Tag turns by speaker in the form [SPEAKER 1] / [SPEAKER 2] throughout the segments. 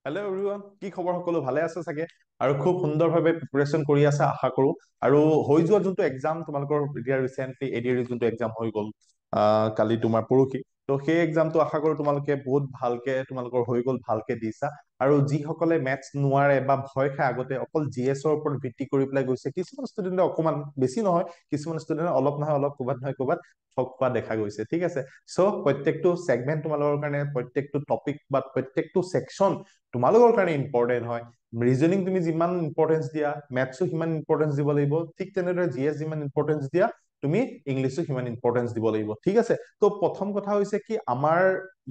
[SPEAKER 1] Hello' everyone, কি খবৰ? সকলো ভালে আছে চাগে আৰু খুব সুন্দৰভাৱে প্ৰিপাৰেচন কৰি আছে আশা কৰো। আৰু হৈ যোৱা যোনটো এক্সাম তোমালোকৰ এতিয়া ৰিচেণ্টলি এডিআৰ যোনটো এক্সাম হৈ গ'ল কালি তোমাৰ পৰহি, তো সেই এক্সামটো আশা কৰো তোমালোকে বহুত ভালকে তোমালোকৰ হৈ গ'ল, ভালকে দিছা। আৰু যিসকলে মেথছ নোৱাৰে বা ভয় খাই আগতে অকল জিএছৰ ওপৰত ভিত্তি কৰি পেলাই গৈছে, কিছুমান ষ্টুডেণ্টে অকমান বেছি নহয়, কিছুমান ষ্টুডেণ্টে অলপ নহয় অলপ ক'ৰবাত নহয় ক'ৰবাত ঠগ খোৱা দেখা গৈছে। ঠিক আছে, চ' প্ৰত্যেকটো ছেগমেন্ট তোমালোকৰ কাৰণে, প্ৰত্যেকটো টপিক বা প্ৰত্যেকটো ছেকশ্যন তোমালোকৰ কাৰণে ইম্পৰ্টেন্ট হয়। ৰিজনিং তুমি যিমান ইম্পৰ্টেন্স দিয়া, মেথছো সিমান ইম্পৰ্টেন্স দিব লাগিব। ঠিক তেনেদৰে জিএছ যিমান ইম্পৰ্টেন্স দিয়া, তুমি ইংলিছো সিমান ইম্পৰ্টেন্স দিব লাগিব। ঠিক আছে, তো প্ৰথম কথা হৈছে কি, আমাৰ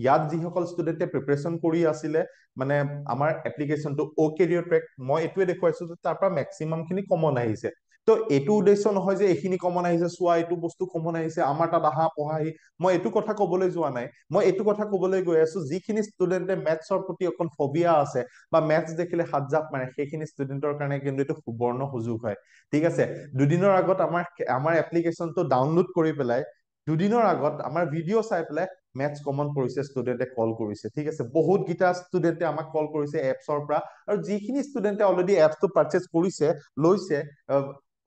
[SPEAKER 1] ইয়াত যিসকল ষ্টুডেণ্টে প্ৰিপাৰেচন কৰি আছিলে, মানে আমাৰ এপ্লিকেশ্যনটো অ কেৰিয়াৰ ট্ৰেক, মই এইটোৱে দেখুৱাইছো যে তাৰ পৰা মেক্সিমাম খিনি কমন আহিছে। তো এইটো উদ্দেশ্য নহয় যে এইখিনি কমন আহিছে, চোৱা এইটো বস্তু কমন আহিছে, আমাৰ তাত আহা পঢ়াহি, মই এইটো কথা কবলৈ যোৱা নাই। মই এইটো কথা কবলৈ গৈ আছো, যিখিনি ষ্টুডেণ্টে মেথছৰ প্ৰতি অকণ ফবিয়া আছে বা মেথছ দেখিলে হাত জাপ মাৰে, সেইখিনি ষ্টুডেণ্টৰ কাৰণে কিন্তু এইটো সুবৰ্ণ সুযোগ হয়। ঠিক আছে, দুদিনৰ আগত আমাৰ এপ্লিকেশ্যনটো ডাউনলোড কৰি পেলাই, দুদিনৰ আগত আমাৰ ভিডিঅ' চাই পেলাই মেথছ কমন পৰিছে ষ্টুডেণ্টে কল কৰিছে। ঠিক আছে, বহুত কেইটা ষ্টুডেণ্টে আমাক কল কৰিছে এপছৰ পৰা, আৰু যিখিনি ষ্টুডেণ্টে অলৰেডি এপছটো পাৰচেজ কৰিছে, লৈছে,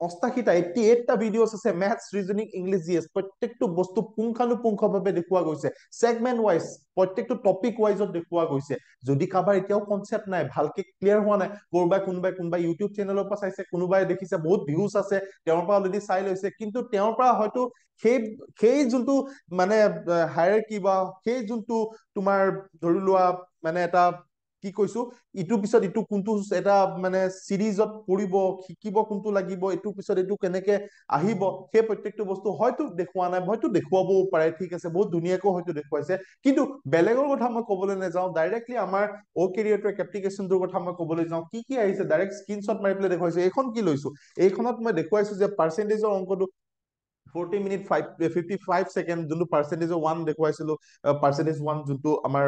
[SPEAKER 1] 88টা 88টা ভিডিঅ'ছ আছে, মেথছ, ৰিজনিং, ইংলিছ, জিএছ, প্ৰত্যেকটো বস্তু পুংখানুপুংখভাৱে দেখুওৱা গৈছে, ছেগমেন্ট ৱাইজ, প্ৰত্যেকটো টপিক ৱাইজত দেখুওৱা গৈছে। যদি কাৰোবাৰ এতিয়াও কনচেপ্ট নাই, ভালকে ক্লিয়াৰ হোৱা নাই, কোনোবাই ইউটিউব চেনেলৰ পৰা চাইছে, কোনোবাই দেখিছে বহুত ভিউজ আছে, তেওঁৰ পৰা অলৰেডি চাই লৈছে, কিন্তু তেওঁৰ পৰা হয়তো সেই সেই যোনটো মানে হায়াৰাৰ্কি বা সেই যোনটো তোমাৰ ধৰি লোৱা মানে এটা কি কৈছো, ইটোৰ পিছত ইটো কোনটো এটা মানে চিৰিজত পৰিব, শিকিব কোনটো লাগিব, ইটোৰ পিছত এইটো কেনেকে আহিব, সেই প্ৰত্যেকটো বস্তু হয়তো দেখুওৱা নাই, হয়তো দেখুৱাবও পাৰে। ঠিক আছে, বহুত ধুনীয়াকৈ হয়তো দেখুৱাইছে, কিন্তু বেলেগৰ কথা মই কবলৈ নাযাওঁ, ডাইৰেক্টলি আমাৰ অ কেৰিয়াৰ ট্ৰেক এপ্লিকেশ্যনটোৰ কথা মই কবলৈ যাওঁ। কি কি আহিছে ডাইৰেক্ট স্ক্ৰীনশ্বট মাৰি পেলাই দেখুৱাইছো। এইখন কি লৈছো, এইখনত মই দেখুৱাইছো যে পাৰ্চেন্টেজৰ অংকটো 40 মিনিট 55 ছেকেণ্ড, যোনটো পাৰ্চেন্টেজৰ 1 দেখুৱাইছিলো, পাৰ্চেন্টেজ 1 যোনটো আমাৰ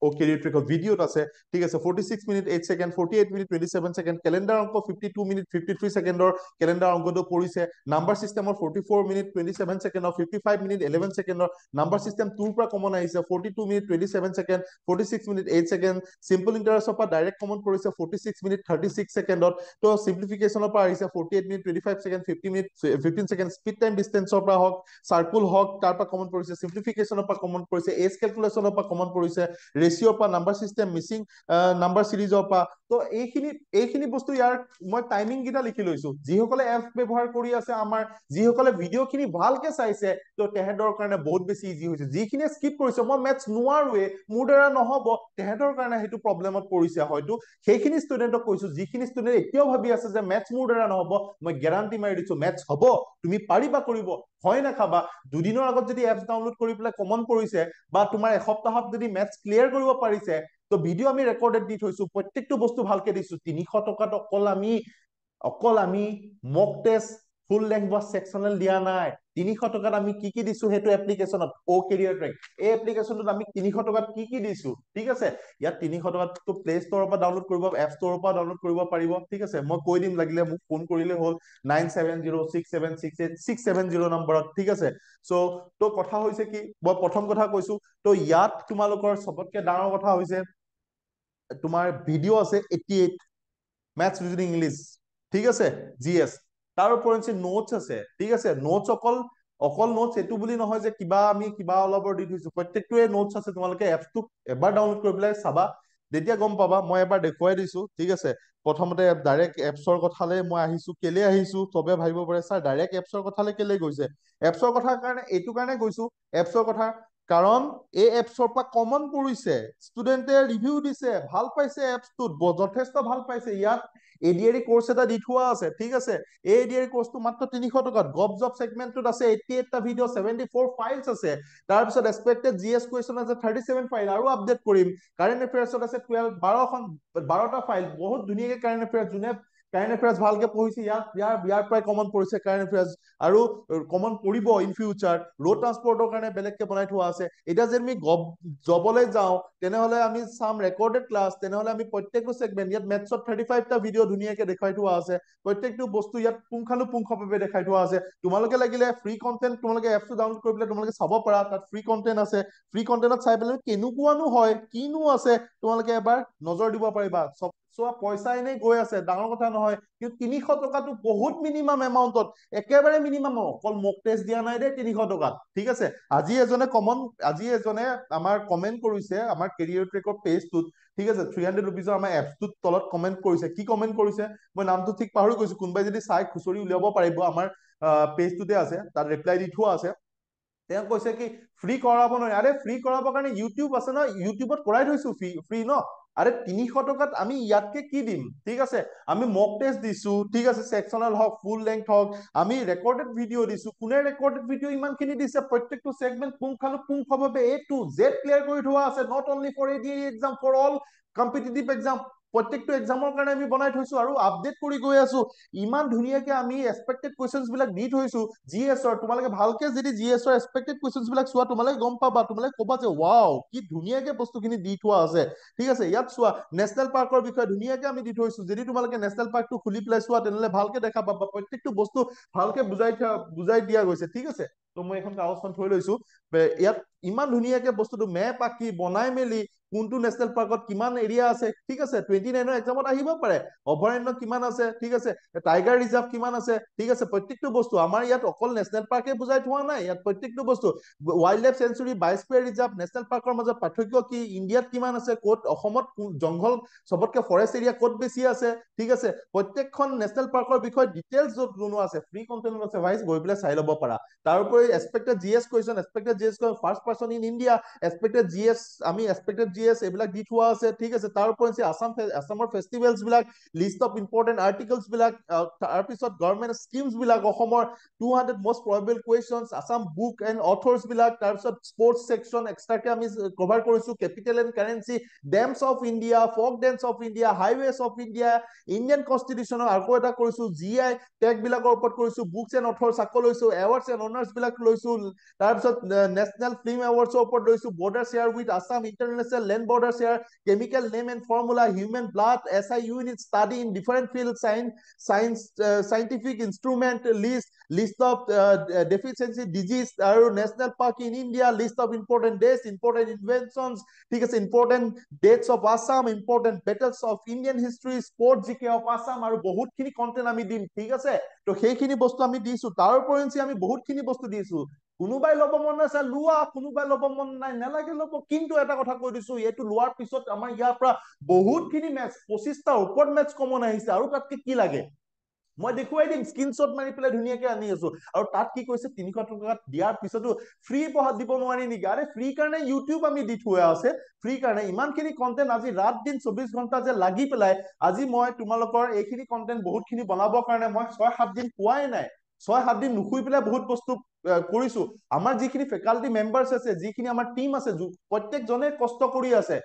[SPEAKER 1] অ কেৰিয়াৰ ট্ৰেকৰ ভিডিঅ'ত আছে। ঠিক আছে, 46 minute 8 second, 48 minute 27 second, calendar অংক 52 মিনিট 53 ছেকেণ্ডৰ কেলেণ্ডাৰ অংকটো পৰিছে। নাম্বাৰ চিষ্টেমৰ 44 মিনিট 27 ছেকেণ্ডৰ, 55 মিনিট 11 ছেকেণ্ডৰ নাম্বাৰ চিষ্টেম 2ৰ পৰা কমন আহিছে, 42 minute 27 second, 46 minute 8 second, simple ইণ্টাৰেষ্টৰ পৰা ডাইৰেক্ট কমন পৰিছে 46 মিনিট 36 ছেকেণ্ডত। তো চিম্পলিফিকেশ্যনৰ পৰা আহিছে 48 minute 25 second, 50 minute 15 second, speed time ডিষ্টেন্সৰ পৰা হওক, চাৰ্কুল হওক, তাৰ পৰা কমন পৰিছে, চিম্পলিফিকেশ্যনৰ পৰা কমন পৰিছে, এজ কেলকুলেশ্যনৰ পৰা কমন পৰিছে, ৰেচিঅ'ৰ পৰা, নাম্বাৰ চিষ্টেম, মিচিং নাম্বাৰ চিৰিজৰ পৰা। তো এইখিনি বস্তু, ইয়াৰ মই টাইমিং কেইটা লিখি লৈছো। যিসকলে এপ ব্যৱহাৰ কৰি আছে আমাৰ, যিসকলে ভিডিঅ' খিনি ভালকে চাইছে, তো তেহেঁতৰ কাৰণে বহুত বেছি ইজি হৈছে। যিখিনিয়ে স্কিপ কৰিছে, মই মেথছ নোৱাৰোৱে, মোৰ দ্বাৰা নহব, তেহেঁতৰ কাৰণে সেইটো প্ৰব্লেমত পৰিছে হয়তো। সেইখিনি ষ্টুডেণ্টক কৈছো, যিখিনি ষ্টুডেণ্ট এতিয়াও ভাবি আছে যে মেথছ মোৰ দ্বাৰা নহব, মই গেৰাণ্টি মাৰি দিছো মেথছ হব, তুমি পাৰিবা কৰিব, ভয় নাখাবা। দুদিনৰ আগত যদি এপছ ডাউনলোড কৰি পেলাই কমন পৰিছে, বা তোমাৰ এসপ্তাহত যদি মেথছ ক্লিয়াৰ কৰিব পাৰিছে, তো ভিডিঅ' আমি ৰেকৰ্ডেড দি থৈছো, প্ৰত্যেকটো বস্তু ভালকে দিছো। 300 টকাত অকল আমি মক টেষ্ট, ফুল লেংথ বা চেকচনেল দিয়া নাই। 300 টকাত আমি কি কি দিছো, সেইটো এপ্লিকেশ্যনত অ কেৰিয়াৰ ট্ৰেক, এই এপ্লিকেশ্যনটোত আমি 300 টকাত কি কি দিছো। ঠিক আছে, ইয়াত 300 টকাত প্লে ষ্টৰৰ পৰা ডাউনলোড কৰিব, এপ ষ্টৰৰ পৰা ডাউনলোড কৰিব পাৰিব। ঠিক আছে, মই কৈ দিম, লাগিলে মোক ফোন কৰিলে হ'ল 9706768670 নম্বৰত। ঠিক আছে, চ' তো কথা হৈছে কি, মই প্ৰথম কথা কৈছো, তো ইয়াত তোমালোকৰ চবতকে ডাঙৰ কথা হৈছে তোমাৰ ভিডিঅ' আছে 88, মেথছ, ৰিজনিং, ইংলিছ। ঠিক আছে, জিএছ, তাৰ ওপৰঞ্চি নোটছ আছে। ঠিক আছে, নোটছ অকল নোটছ এইটো বুলি নহয় যে আমি কিবা অলপৰ দি থৈছো, প্ৰত্যেকটোৱে নোটছ আছে। তোমালোকে এপছটো এবাৰ ডাউনলোড কৰি পেলাই চাবা, তেতিয়া গম পাবা। মই এবাৰ দেখুৱাই দিছো। ঠিক আছে, প্ৰথমতে ডাইৰেক্ট এপছৰ কথালৈ মই আহিছো। কেলে আহিছো, চবে ভাবিব পাৰে ছাৰ ডাইৰেক্ট এপছৰ কথালৈ কেলে গৈছে। এপছৰ কথাৰ কাৰণে এইটো কাৰণে গৈছো, এপছৰ কথা কাৰণ এই এপছৰ পৰা কমন পৰিছে, ষ্টুডেণ্টে ৰিভিউ দিছে, ভাল পাইছে, এপছটোত যথেষ্ট ভাল পাইছে। ইয়াত এডিআৰই কোৰ্চ এটা দি থোৱা আছে। ঠিক আছে, এই এডিআৰই কোৰ্চটো মাত্ৰ 300 টকাত, গভ জব সেগমেন্টত আছে 88টা ভিডিঅ', 74 ফাইলছ আছে। তাৰপিছত এক্সপেক্টেড জিএছ কুৱেশ্যন আছে 37 ফাইল, আৰু আপডেট কৰিম। কাৰেণ্ট এফেয়াৰ্ছত আছে 12টা ফাইল, বহুত ধুনীয়াকে কাৰেণ্ট এফেয়াৰ্ছ, যোনে কাৰেণ্ট এফেয়াৰ্ছ ভালকে পঢ়িছে, ইয়াৰ পৰাই কমন পৰিছে কাৰেণ্ট এফেয়াৰ্ছ, আৰু কমন পৰিব ইন ফিউচাৰ। ৰোড ট্ৰান্সপৰ্টৰ কাৰণে বেলেগকে বনাই থোৱা আছে। এতিয়া যদি আমি জবলৈ যাওঁ, তেনেহলে আমি চাম ৰেকৰ্ডেড ক্লাছ, তেনেহলে আমি প্ৰত্যেকটো চেগমেন্ট, ইয়াত মেথছত 35টা ভিডিঅ' ধুনীয়াকে দেখুৱাই থোৱা আছে, প্ৰত্যেকটো বস্তু ইয়াত পুংখানুপুংখভাৱে দেখাই থোৱা আছে। তোমালোকে লাগিলে ফ্ৰী কন্টেন্ট তোমালোকে এপছটো ডাউনলোড কৰি পেলাই তোমালোকে চাব পাৰা, তাত ফ্ৰী কন্টেন্ট আছে, ফ্ৰী কন্টেন্টত চাই পেলাই কেনেকুৱানো হয়, কিনো আছে, তোমালোকে এবাৰ নজৰ দিব পাৰিবা। চব চোৱা, পইচা এনেই গৈ আছে, ডাঙৰ কথা নহয়, কিন্তু 300 টকাটো বহুত মিনিমাম এমাউন্টত, একেবাৰে মিনিমাম, অকল মক টেষ্ট দিয়া নাই দেই 300 টকাত, ঠিক আছে। আজি এজনে আমাৰ কমেন্ট কৰিছে আমাৰ কেৰিয়াৰ ট্ৰেকৰ পেজটোত, ঠিক আছে, 300 ৰুপিজৰ আমাৰ এপছটোত তলত কমেন্ট কৰিছে। কি কমেন্ট কৰিছে মই নামটো ঠিক পাহৰি গৈছো, কোনোবাই যদি চাই খুচৰি উলিয়াব পাৰিব, আমাৰ পেজটোতে আছে, তাত ৰিপ্লাই দি থোৱা আছে। তেওঁ কৈছে কি ফ্ৰী কৰাব নোৱাৰে। আৰে ফ্ৰী কৰাবৰ কাৰণে ইউটিউব আছে ন, ইউটিউবত কৰাই থৈছো ফ্ৰী ন। আৰে 300 টকাত আমি ইয়াতকে কি দিম, ঠিক আছে। আমি মক টেষ্ট দিছো, ঠিক আছে, সেকচনেল হওক, ফুল লেংথ হওক, আমি ৰেকৰ্ডেড ভিডিঅ' দিছো। কোনে ৰেকৰ্ডেড ভিডিঅ' ইমান খিনি দিছে, প্ৰত্যেকটো সেগমেন্ট পুংখানুপুংখভাৱে A to Z ক্লিয়াৰ কৰি থোৱা আছে, not only for ADA exam, for all competitive exam, প্ৰত্যেকটো এক্সামৰ কাৰণে আমি বনাই থৈছো আৰু আপডেট কৰি গৈ আছো। ইমান ধুনীয়াকে আমি এক্সপেক্টেড কুৱেশ্যনছ বিলাক দি থৈছো। GS-ৰ তোমালোকে ভালকে যদি GS-ৰ এক্সপেক্টেড কুৱেশ্যনছ বিলাক চোৱা, তোমালোকে গম পাবা, তোমালোকে কবা যে ৱাও কি ধুনীয়াকে বস্তুখিনি দি থোৱা আছে, ঠিক আছে। ইয়াত চোৱা, নেশ্যনেল পাৰ্কৰ বিষয়ে ধুনীয়াকে আমি দি থৈছো। যদি তোমালোকে নেশ্যনেল পাৰ্কটো খুলি পেলাই চোৱা, তেনেহলে ভালকে দেখা পাবা, প্ৰত্যেকটো বস্তু ভালকে বুজাই দিয়া গৈছে, ঠিক আছে। তো মই এখন কাগজখন থৈ লৈছো, ইয়াত ইমান ধুনীয়াকে বস্তুটো মেপ আঁকি বনাই মেলি, কোনটো নেশ্যনেল পাৰ্কত কিমান এৰিয়া আছে, ঠিক আছে, 29ৰ এক্সামত আহিব পাৰে, অভয়াৰণ্য কিমান আছে, ঠিক আছে, টাইগাৰ ৰিজাৰ্ভ কিমান আছে, ঠিক আছে, প্ৰত্যেকটো বস্তু আমাৰ ইয়াত অকল নেশ্যনেল পাৰ্কে বুজাই থোৱা নাই, ইয়াত প্ৰত্যেকটো বস্তু, wild life sanctuary, biosphere reserve, national পাৰ্কৰ মাজত পাৰ্থক্য কি, ইণ্ডিয়াত কিমান আছে, ক'ত অসমত জংঘল চবতকে ফৰেষ্ট এৰিয়া ক'ত বেছি আছে, ঠিক আছে, প্ৰত্যেকখন নেশ্যনেল পাৰ্কৰ বিষয়ে ডিটেইলছ য'ত জনোৱা আছে, ফ্ৰী কণ্টেণ্ট আছে ভাইজ, গৈ পেলাই চাই ল'ব পাৰা। তাৰোপৰি expected GS question, first person in India, expected GS এইবিলাক দি থোৱা আছে, ঠিক আছে। তাৰোপৰি আছামৰ ফেষ্টিভেলছ বিলাক, লিষ্ট অফ ইম্পৰ্টেণ্ট আৰ্টিকলছ বিলাক, তাৰপিছত গভৰ্ণমেণ্ট স্কিমছ বিলাক, অসমৰ 200 most probable questions, Assam book and authors বিলাক, তাৰপিছত স্পৰ্টছ ছেকশ্যন এক্সট্ৰাকে আমি কভাৰ কৰিছো, capital and currency, dams of India, folk dance of India, highways of India, Indian কনষ্টিটিউশ্যনৰ আকৌ এটা কৰিছো, GI টেগ বিলাকৰ ওপৰত কৰিছো, বুকছ এণ্ড অথৰ্ছ আকৌ লৈছো, এৱাৰ্ডছ এণ্ড অনাৰ্ছ বিলাক লৈছো, তাৰপিছত নেশ্যনেল ফিল্ম এৱাৰ্ডছৰ ওপৰত লৈছো, border share with Assam, international land border share, chemical name and formula, human blood, SI unit study in different fields, scientific instrument list of deficiency disease, আৰু national park in India, list of important dates, important inventions, ঠিক আছে, important dates of Assam, important battles of Indian history, sport GK of Assam, আৰু বহুতখিনি content আমি দিম, ঠিক আছে। তো সেইখিনি বস্তু আমি দিছো, তাৰ উপৰিঞ্চি আমি বহুতখিনি বস্তু দিছো। কোনোবাই ল'ব মন আছে লোৱা, কোনোবাই ল'ব মন নাই নালাগে ল'ব, কিন্তু এটা কথা কৈ দিছো, এইটো লোৱাৰ পিছত আমাৰ ইয়াৰ পৰা বহুতখিনি মেথছ, 25টাৰ ওপৰত মেথছ কমন আহিছে, আৰু তাতকে কি লাগে, মই দেখুৱাই দিম, স্ক্ৰীনশ্বট মাৰি পেলাই ধুনীয়াকে আনি আছো। আৰু তাত কি কৈছে, 300 টকাত দিয়াৰ পিছতো ফ্ৰী পঢ়া দিব নোৱাৰি নেকি? আৰে ফ্ৰী কাৰণে ইউটিউব আমি দি থোৱা আছে, ফ্ৰী কাৰণে ইমানখিনি কন্টেন্ট, আজি ৰাত দিন 24 ঘণ্টা যে লাগি পেলাই, আজি মই তোমালোকৰ এইখিনি কন্টেন্ট বহুতখিনি বনাবৰ কাৰণে মই 6-7 দিন পোৱাই নাই, 6-7 দিন নুশুই পেলাই বহুত বস্তু কৰিছো। আমাৰ যিখিনি ফেকাল্টি মেম্বাৰ্ছ আছে, যিখিনি আমাৰ টিম আছে, প্ৰত্যেকজনে কষ্ট কৰি আছে।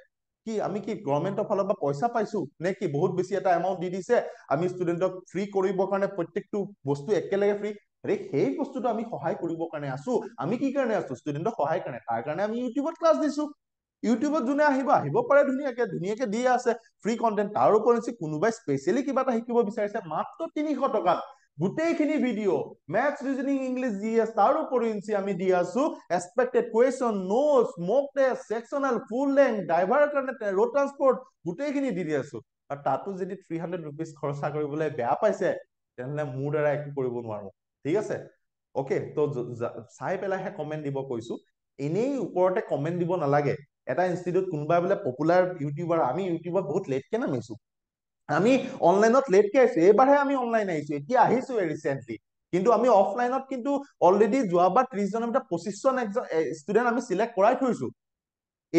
[SPEAKER 1] কি আমি কি গভৰ্ণমেণ্টৰ ফালৰ পৰা পইচা পাইছো নে কি? বহুত বেছি এটা এমাউণ্ট দি দিছে, আমি ষ্টুডেণ্টক ফ্ৰী কৰিবৰ কাৰণে প্ৰত্যেকটো বস্তু একেলগে ফ্ৰী, সেই বস্তুটো আমি সহায় কৰিবৰ কাৰণে আছো। আমি কি কাৰণে আছো? ষ্টুডেণ্টক সহায় কাৰণে, তাৰ কাৰণে আমি ইউটিউবত ক্লাছ দিছো। ইউটিউবত যোনে আহিব পাৰে, ধুনীয়াকে দি আছে ফ্ৰী কন্টেন্ট। তাৰ উপৰি কোনোবাই স্পেচিয়েলি কিবা এটা শিকিব বিচাৰিছে, মাত্ৰ 300 টকাত গোটেইখিনি video', maths, reasoning, English, GS, তাৰ উপৰি আমি দি আছো এক্সপেক্টেড কুৱেশ্যন, নোটছ, মক টেষ্ট, সেকচনেল, ফুল লেংথ, ড্ৰাইভাৰৰ কাৰণে ৰোড ট্ৰান্সপৰ্ট, গোটেইখিনি দি আছো। আৰু তাতো যদি 300 ৰুপিজ খৰচা কৰিবলৈ বেয়া পাইছে, তেনেহলে মোৰ দ্বাৰা একো কৰিব নোৱাৰো, ঠিক আছে। অকে, তো চাই পেলাইহে কমেন্ট দিব কৈছো, এনেই ওপৰতে কমেন্ট দিব নালাগে। এটা ইনষ্টিটিউট কোনোবাই বোলে পপুলাৰ ইউটিউবাৰ, আমি ইউটিউবত বহুত লেটকে নামিছো, আমি অনলাইনত লেটকে আহিছো, এইবাৰহে আমি অনলাইন আহিছো, এতিয়া আহিছো ৰিচেন্টলি। কিন্তু আমি অফলাইনত কিন্তু অলৰেডি যোৱাবাৰ 30জনৰ ভিতৰত 25জন ষ্টুডেণ্ট আমি চিলেক্ট কৰাই থৈছো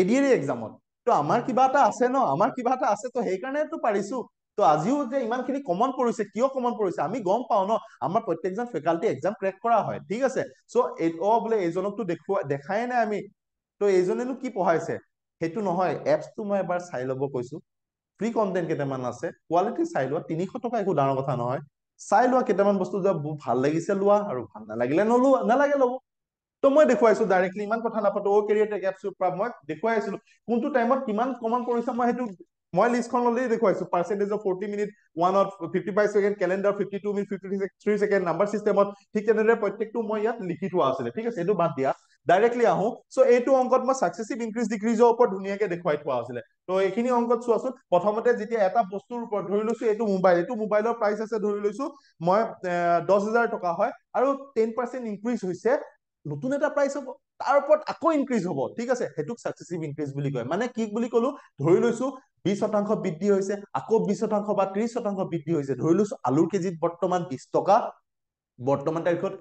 [SPEAKER 1] ADA এক্সামত। তো আমাৰ কিবা এটা আছে ন, আমাৰ কিবা এটা আছে, তো সেইকাৰণেতো পাৰিছো। তো আজিও যে ইমানখিনি কমন পৰিছে, কিয় কমন পৰিছে আমি গম পাও ন, আমাৰ প্ৰত্যেকজন ফেকাল্টি এক্সাম ক্ৰেক কৰা হয়, ঠিক আছে। চ' বোলে এইজনকতো দেখাই নাই আমি, তো এইজনেনো কি পঢ়াইছে, সেইটো নহয়। এপছটো মই এবাৰ চাই ল'ব কৈছো, ফ্ৰী কন্টেন্ট কেইটামান আছে, কোৱালিটি চাই লোৱা, 300 টকা একো ডাঙৰ কথা নহয়। চাই লোৱা কেইটামান বস্তু যে ভাল লাগিছে লোৱা, আৰু ভাল নালাগিলে নলোৱা, নালাগে ল'ব। তো মই দেখুৱাইছো ডাইৰেক্টলি, ইমান কথা নাপাতো, অ কেৰিয়াৰ গেপছৰ পৰা মই দেখুৱাই আছিলো কোনটো টাইমত কিমান কমন কৰিছে, মই সেইটো মই লিষ্টখন ল'লেই দেখুৱাইছো। Percentage of 40 minute, 55 second, calendar 52 minute 53 second, number চিষ্টেমত ঠিক তেনেদৰে প্ৰত্যেকটো মই ইয়াত লিখি থোৱা আছিলে। ঠিক আছে, এইটো বাদ দিয়া, ডাইৰেক্টলি আহো। চ' এইটো অংকত মই ছাকচেছিভ ইনক্ৰিজ ডিক্ৰিজৰ ওপৰত ধুনীয়াকে দেখুৱাই থোৱা আছিলে। তো এইখিনি অংকত চোৱাচোন, প্ৰথমতে যেতিয়া এটা বস্তুৰ ওপৰত ধৰি লৈছো এইটো মোবাইলৰ প্ৰাইচ আছে ধৰি লৈছো মই 10,000 টকা হয়, আৰু 10% ইনক্ৰিজ হৈছে, নতুন এটা প্ৰাইচ হ'ব, তাৰ ওপৰত আকৌ ইনক্ৰিজ হ'ব। ঠিক আছে, সেইটোক ছাকচেছিভ ইনক্ৰিজ বুলি কয়। মানে কি বুলি কলো, ধৰি লৈছো 20% বৃদ্ধি হৈছে, আকৌ 20% বা 30% বৃদ্ধি হৈছে। ধৰি লৈছো আলুৰ কেজিত বৰ্তমান 20 টকা, বৰ্তমান তাৰিখত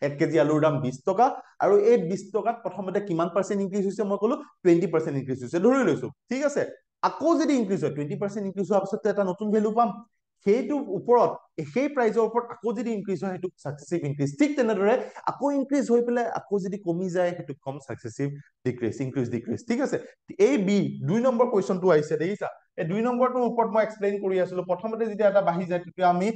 [SPEAKER 1] 1 কেজি আলুৰ দাম 20 টকা, আৰু এই 20 টকাত প্ৰথমতে কিমান পাৰ্চেন্ট ইনক্ৰিজ হৈছে, মই কলো 20% ইনক্ৰিজ হৈছে ধৰি লৈছো। ঠিক আছে, আকৌ যদি ইনক্ৰিজ হয়, 20% ইনক্ৰিজ হোৱাৰ পিছত এটা নতুন ভেলু পাম, সেইটোৰ ওপৰত, সেই প্ৰাইজৰ ওপৰত আকৌ যদি ইনক্ৰিজ হয় সেইটোক ছাকচেছিভ ইনক্ৰিজ। ঠিক তেনেদৰে আকৌ ইনক্ৰিজ হৈ পেলাই আকৌ যদি কমি যায় সেইটোক কম ছাকচেছিভ ডিক্ৰিজ, ইনক্ৰিজ ডিক্ৰিজ। ঠিক আছে, এই বি 2 নম্বৰ কুৱেশ্যনটো আহিছে, দেখিছা? এই 2 নম্বৰটোৰ ওপৰত মই এক্সপ্লেইন কৰি আছিলো। প্ৰথমতে যেতিয়া এটা বাঢ়ি যায় তেতিয়া আমি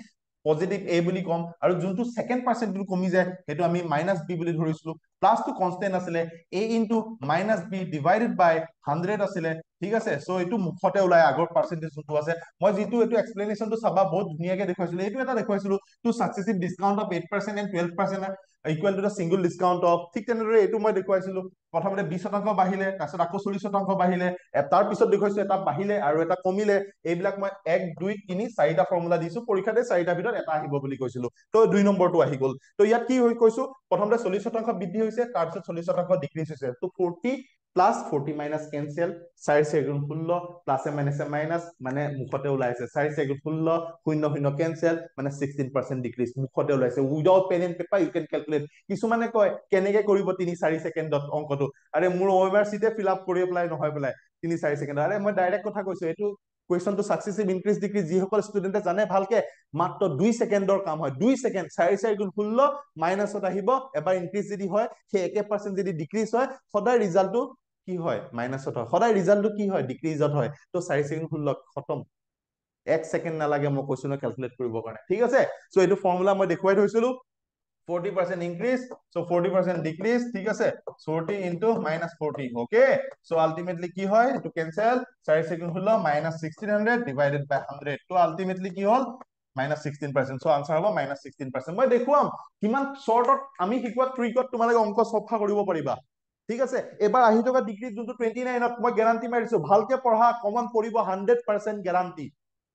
[SPEAKER 1] পজিটিভ এ বুলি কম, আৰু যোনটো ছেকেণ্ড পাৰ্চেন্টটো কমি যায় সেইটো আমি মাইনাছ বি বুলি ধৰিছিলো। প্লাছটো কনষ্টেন্ট আছিলে, এ ইনটু মাইনাছ বি ডিভাইডেড বাই 100 আছিলে। ঠিক আছে, চ' এইটো মুখতে ওলাই আগৰ পাৰ্চেন্টেজ যোনটো আছে, মই যিটো এইটো এক্সপ্লেনেশ্যনটো চাবা বহুত ধুনীয়াকে দেখুৱাইছিলো। এইটো এটা দেখুৱাইছিলো, two successive discount of 8% and 12% equal to the single discount of. ঠিক তেনেদৰে এইটো মই দেখুৱাইছিলো, প্ৰথমতে 20% বাঢ়িলে, তাৰপিছত আকৌ 40% বাঢ়িলে, তাৰ পিছত দেখুৱাইছো এটা বাঢ়িলে আৰু এটা কমিলে। এইবিলাক মই 1, 2, 3, 4টা ফৰ্মুলা দিছো, পৰীক্ষাতে 4টাৰ ভিতৰত এটা আহিব বুলি কৈছিলো। তো 2 নম্বৰটো আহি গল। তো ইয়াত কি কৈছো, প্ৰথমতে 40% বৃদ্ধি হৈছে, তাৰপিছত 40% ডিক্ৰিজ হৈছে। তো 40 প্লাছ 40 মাইনাছ কেনচেল, 4 4 16, প্লাছে মাইনাছে মাইনাছ, মানে মুখতে ওলাইছে 4 4 16, 0 0 কেনচেল, মানে 16% ডিক্ৰিজ মুখতে ওলাইছে। Without pen and paper you can calculate. কিছুমানে কয় কেনেকে কৰিব 3-4 ছেকেণ্ডত অংকটো, আৰে মোৰ OMR চিটে ফিল আপ কৰি পেলাই নহয় পেলাই 3-4 ছেকেণ্ড। আৰে মই ডাইৰেক্ট কথা কৈছো, এইটো কুৱেশ্যনটো ছাকচেছিভ ইনক্ৰিজ ডিক্ৰিজ যিসকল ষ্টুডেণ্টে জানে ভালকে, মাত্ৰ 2 ছেকেণ্ডৰ কাম হয়। 2 ছেকেণ্ড, 4 4 16 মাইনাছত আহিব, এবাৰ ইনক্ৰিজ যদি হয় সেই 1% যদি ডিক্ৰিজ হয়, সদায় ৰিজাল্টটো কি হয়, মাইনাছত হয়। সদায় ৰিজাল্টটো কি হয়, ডিক্ৰিজত হয়। তো 4 4 16 খতম, 1 ছেকেণ্ড নালাগে মই কৈছো ন কেলকুলেট কৰিবৰ কাৰণে। ঠিক আছে, চ' এইটো ফৰ্মুলা মই দেখুৱাই থৈছিলো। 40% increase, so 40% decrease. ঠিক আছে, 40 into minus 40. Okay, so ultimately কি হয়, এইটো cancel, 4 second হলো minus 1600 divided by 100. তো ultimately কি হল, minus 16%. So answer হ'ব minus 16%. মই দেখুৱাম কিমান শৰ্টত আমি শিকোৱা ট্ৰিকত তোমালোকে অংক চফা কৰিব পাৰিবা। ঠিক আছে, এবাৰ আহি থকা ডিগ্ৰী যোনটো 29ত মই গেৰাণ্টি মাৰিছো, ভালকে পঢ়া, কমন পৰিব 100% গেৰাণ্টি।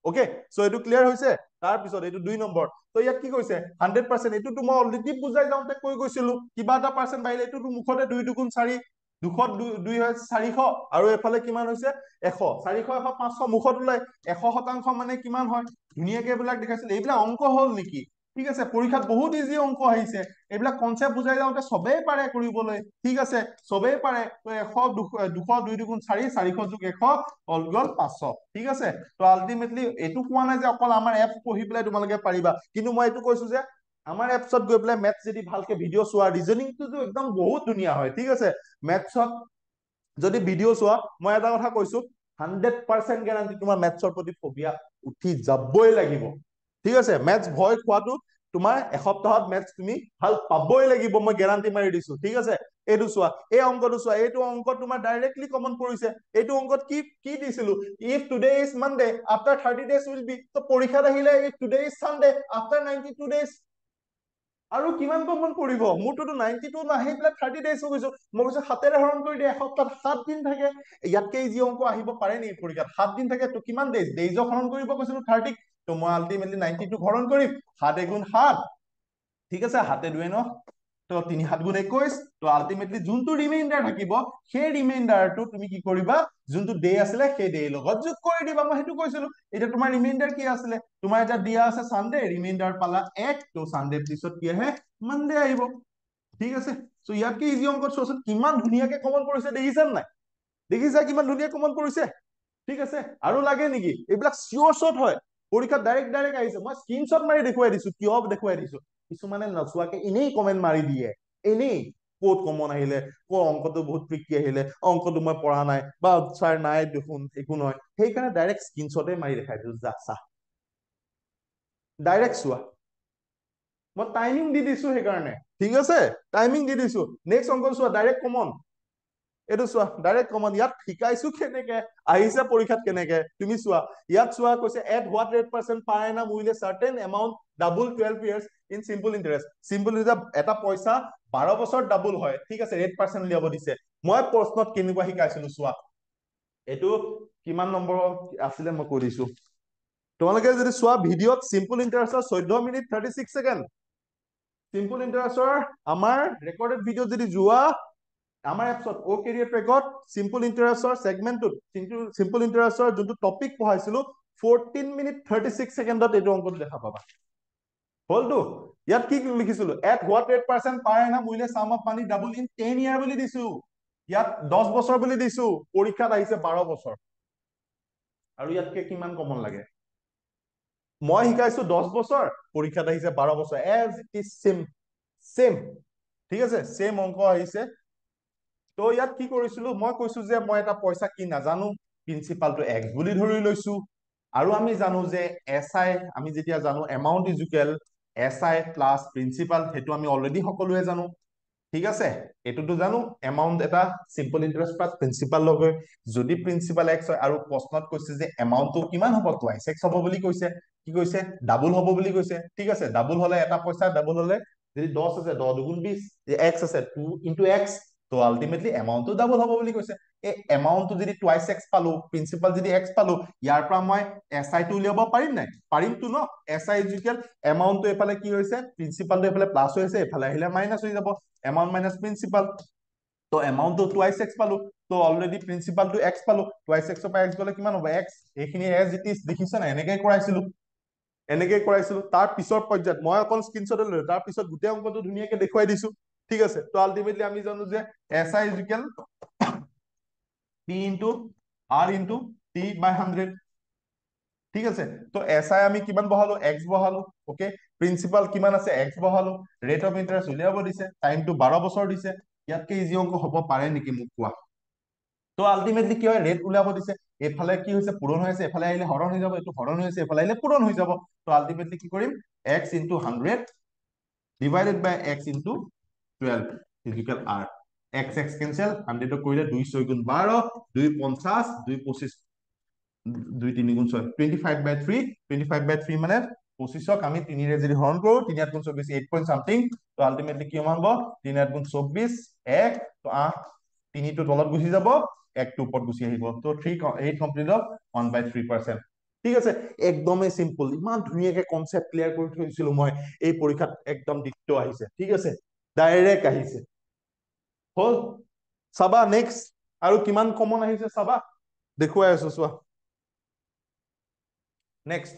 [SPEAKER 1] অকে, চ' এইটো ক্লিয়াৰ হৈছে। তাৰপিছত এইটো 2 নম্বৰ। তো ইয়াত কি কৈছে, 100%, এইটোতো মই অলৰেডি বুজাই যাওঁতে কৈ গৈছিলো, কিবা এটা পাৰ্চেন্ট বাঢ়িলে এইটোতো মুখতে 2 2 গুণ 4, 2 হয় 400, আৰু এফালে কিমান হৈছে 100, 400 100 500 মুখত ওলাই 100% মানে কিমান হয়, ধুনীয়াকে এইবিলাক দেখাইছিল। এইবিলাক অংক হল নেকি? ঠিক আছে, পৰীক্ষাত বহুত ইজি অংক আহিছে, এইবিলাক কনচেপ্ট বুজাই যাওঁতে চবেই পাৰে কৰিবলৈ। ঠিক আছে, চবেই পাৰে। তো 100 200 2 2 গুণ 4, 400 যোগ 100 অল গল 500। ঠিক আছে, তো আলটিমেটলি এইটো কোৱা নাই যে অকল আমাৰ এপ পঢ়ি পেলাই তোমালোকে পাৰিবা, কিন্তু মই এইটো কৈছো যে আমাৰ এপছত গৈ পেলাই মেথছ যদি ভালকে ভিডিঅ' চোৱা, ৰিজনিংটো একদম বহুত ধুনীয়া হয়। ঠিক আছে, মেথছত যদি ভিডিঅ' চোৱা, মই এটা কথা কৈছো, 100% গেৰাণ্টি তোমাৰ মেথছৰ প্ৰতি ফবিয়া উঠি যাবই লাগিব। ঠিক আছে, মেথছ ভয় খোৱাটো তোমাৰ এসপ্তাহত মেথছ তুমি ভাল পাবই লাগিব, মই গেৰাণ্টি মাৰি দিছো। ঠিক আছে, এইটো চোৱা, এই অংকটো চোৱা, এইটো অংক তোমাৰ ডাইৰেক্টলি কমন পৰিছে। এইটো অংকত কি কি দিছিলো, if today is Monday after 30 days will be. তো পৰীক্ষাত আহিলে if today is Sunday after 92 days, আৰু কিমান কমন পৰিব? মোৰটোতো 92 নাহি পেলাই 30 days হৈ গৈছো। মই কৈছো 7ৰে হৰণ কৰি দিয়ে, এসপ্তাহত 7 দিন থাকে। ইয়াতকে ইজি অংক আহিব পাৰে নেকি পৰীক্ষাত? 7 দিন থাকে, তো কিমান ডেইজ, ডেইজক হৰণ কৰিব কৈছিলো 30। তো মই আলটিমেটলি 92 হৰণ কৰিম, 7 গুণ 7। ঠিক আছে, 7 2 9, তো 3 7 গুণ 21। তো আলটিমেটলি যোনটো ৰিমাইণ্ডাৰ থাকিব, সেই ৰিমাইণ্ডাৰটো তুমি কি কৰিবা, যোনটো ডে আছিলে সেই ডে লগত যোগ কৰি দিবা। মই সেইটো কৈছিলো। এতিয়া তোমাৰ ৰিমাইণ্ডাৰ কি আছিলে, তোমাৰ এতিয়া দিয়া আছে সানডে, ৰিমাইণ্ডাৰ পালা 1, তো সানডে পিছত কি আহে, মানডে আহিব। ঠিক আছে, চ' ইয়াত কি ইজি অংকত চোৱাচোন কিমান ধুনীয়াকে কমন কৰিছে, দেখিছা নাই? দেখিছা কিমান ধুনীয়া কমন কৰিছে? ঠিক আছে, আৰু লাগে নেকি? এইবিলাক চিয়ৰ শ্বট হয়, পৰীক্ষাত ডাইৰেক্ট আহিছে। মই স্ক্ৰীনশ্বট মাৰি দেখুৱাই দিছো, কিয় দেখুৱাই দিছো। কিছুমানে নচোৱাকে এনেই কমেন্ট মাৰি দিয়ে, এনেই ক'ত কমন আহিলে, ক'ত অংকটো বহুত ট্ৰিকি আহিলে, অংকটো মই পৰা নাই, বা ছাৰ নাই দেখোন, একো নহয়। সেইকাৰণে ডাইৰেক্ট স্ক্ৰীনশ্বটে মাৰি দেখাই দিছো, যা চা, ডাইৰেক্ট চোৱা। মই টাইমিং দি দিছো সেইকাৰণে। ঠিক আছে, টাইমিং দি দিছো। নেক্সট অংক চোৱা, ডাইৰেক্ট কমন। এইটো চোৱা, ডাইৰেক্ট কমন। ইয়াত শিকাইছো কেনেকে, আহিছে পৰীক্ষাত কেনেকে, তুমি চোৱা। ইয়াত চোৱা, কৈছে at what rate percent per annum with A certain amount double 12 years in simple interest. Simple এটা পইচা 12 বছৰত ডাবল হয়, ঠিক আছে, ৰেট পাৰ্চেন্ট উলিয়াব দিছে। মই প্ৰশ্নত কেনেকুৱা শিকাইছিলো চোৱা, এইটো কিমান নম্বৰ আছিলে মই কৈ দিছো। তোমালোকে যদি চোৱা ভিডিঅ'ত, চিম্পল ইন্টাৰেষ্টৰ 14 মিনিট 36 ছেকেণ্ড। চিম্পল ইন্টাৰেষ্টৰ আমাৰ ৰেকৰ্ডেড ভিডিঅ'ত যদি যোৱা, আমাৰ এপছত অ কেৰিয়াৰ ট্ৰেকত চিম্পল ইন্টাৰেষ্টৰ চেগমেন্টটোত, চিম্পল ইন্টাৰেষ্টৰ যোনটো টপিক পঢ়াইছিলো, 14 মিনিট 36 ছেকেণ্ডত এইটো অংকটো দেখা পাবা। হলতো। ইয়াত কি লিখিছিলো, at what rate percent per annum with a sum of money double in 10 year বুলি দিছো। ইয়াত 10 বছৰ বুলি দিছো, পৰীক্ষাত আহিছে 12 বছৰ। আৰু ইয়াতকে কিমান কমন লাগে? মই শিকাইছো 10 বছৰ, পৰীক্ষাত আহিছে 12 বছৰ। এজ ইট ইজ চেম, চেম। ঠিক আছে, চেম অংক আহিছে। তো ইয়াত কি কৰিছিলো, মই কৈছো যে মই এটা পইচা কি নাজানো, প্ৰিন্সিপালটো এক্স বুলি ধৰি লৈছো। আৰু আমি জানো যে এছ আই, আমি যেতিয়া জানো amount equal S I plus principal, সেইটো আমি অলৰেডি সকলোৱে জানো। ঠিক আছে, এইটোতো জানো, এমাউন্ট এটা চিম্পল ইন্টাৰেষ্ট প্লাছ প্ৰিন্সিপাল লগ হৈ, যদি প্ৰিন্সিপাল এক্স হয় আৰু প্ৰশ্নত কৈছে যে এমাউন্টটো কিমান হ'ব, টুৱাইচ এক্স হ'ব বুলি কৈছে। কি কৈছে, ডাবল হ'ব বুলি কৈছে। ঠিক আছে, ডাবল হলে এটা পইচা, ডাবল হলে যদি 10 আছে 10 দুগুণ 20, এক্স আছে 2 ইনটু এক্স, তো আলটিমেটলি এমাউন্টটো ডাবল হ'ব বুলি কৈছে। এই এমাউন্টটো যদি টুৱাইচ এক্স পালো, প্ৰিন্সিপাল যদি এক্স পালো, ইয়াৰ পৰা মই এছ আই টো উলিয়াব পাৰিম নাই? পাৰিমতো ন। এছ আই ইকুৱেল এমাউন্টটো এইফালে কি হৈছে, প্ৰিন্সিপালটো এইফালে প্লাছ হৈছে, এইফালে আহিলে মাইনাছ হৈ যাব, এমাউন্ট মাইনাছ প্ৰিন্সিপাল। তো এমাউন্টটো টুৱাইচ এক্স পালো, তো অলৰেডি প্ৰিন্সিপালটো এক্স পালো, টুৱাইচ এক্সৰ পৰা এক্স গলে কিমান হ'ব, এক্স। এইখিনি এজ ইট ইজ দেখিছা নাই, এনেকে কৰাইছিলো, এনেকে কৰাইছিলো। তাৰ পিছৰ পৰ্যায়ত মই অকল স্ক্ৰীনশ্বট ললো, তাৰ পিছত গোটেই অংকটো ধুনীয়াকে দেখুৱাই দিছো। ঠিক আছে, তো আলটিমেটলি আমি জানো যে S I equal P into R into T by 100। ঠিক আছে, তো এছ আই আমি কিমান বহালো, এক্স বহালো। অকে, প্ৰিন্সিপাল কিমান আছে, এক্স বহালো। ৰেট অফ ইন্টাৰেষ্ট উলিয়াব দিছে, টাইমটো 12 বছৰ দিছে। ইয়াতকে ইজি অংক হ'ব পাৰে নেকি, মোক কোৱা। তো আলটিমেটলি কি হয়, ৰেট উলিয়াব দিছে, এইফালে কি হৈছে পূৰণ হৈ আছে, এইফালে আহিলে হৰণ হৈ যাব, এইটো হৰণ হৈ আছে, এইফালে আহিলে পূৰণ হৈ যাব। তো আলটিমেটলি কি কৰিম, X into 100 divided by X into 12 equal R. X X cancel, 100 কৰিলে 2 6 গুণ 12, 2 50, 2 25, 2 3 গুণ 6, 25/3। 25/3 মানে 25ক আমি 3 ৰে যদি হৰণ কৰো, 3 গুণ 24, 8 পইণ্ট সামথিং। তো আলটিমেটলি কি হ'ব, 3 গুণ 24, 1, তো 8, 3 টো তলত গুচি যাব, 1 টো ওপৰত গুচি আহিব। তো 8 কমপ্লিট অফ 1/3%। ঠিক আছে, একদমেই চিম্পল, ইমান ধুনীয়াকে কনচেপ্ট ক্লিয়াৰ কৰি থৈছিলো মই, এই পৰীক্ষাত একদম দিকটো আহিছে। ঠিক আছে, ডাইৰেক্ট আহিছে। হল, চাবা নেক্সট আৰু কিমান কমন আহিছে চাবা, দেখুৱাই আছো চোৱা। নেক্সট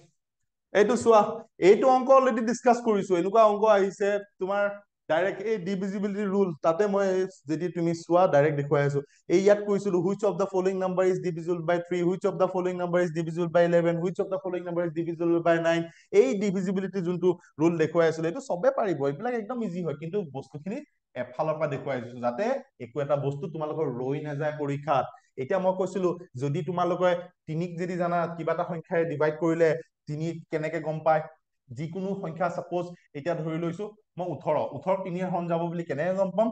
[SPEAKER 1] এইটো চোৱা, এইটো অংক অলৰেডি ডিছকাছ কৰিছো। এনেকুৱা অংক আহিছে তোমাৰ ডাইৰেক্ট এই ডিভিজিবিলিটি ৰুল, তাতে মই যদি তুমি চোৱা ডাইৰেক্ট দেখুৱাই আছো। এই ইয়াত কৈছিলো which of the following number is divisible by 3, which of the following number is divisible by 11, which of the following number is divisible by 9। এই ডিভিজিবিলিটি যোনটো ৰুল দেখুৱাই আছিলো, এইটো চবে পাৰিব, এইবিলাক একদম ইজি হয়, কিন্তু বস্তুখিনি এফালৰ পৰা দেখুৱাই দিছো যাতে একো এটা বস্তু তোমালোকৰ ৰৈ নাযায় পৰীক্ষাত। এতিয়া মই কৈছিলো, যদি তোমালোকে 3ক যদি জানা কিবা এটা সংখ্যাৰে ডিভাইড কৰিলে 3 কেনেকে গম পায়, যিকোনো সংখ্যা সাপোজ এতিয়া ধৰি লৈছো মই 18 3 হৰণ যাব বুলি কেনেকে গম পাম,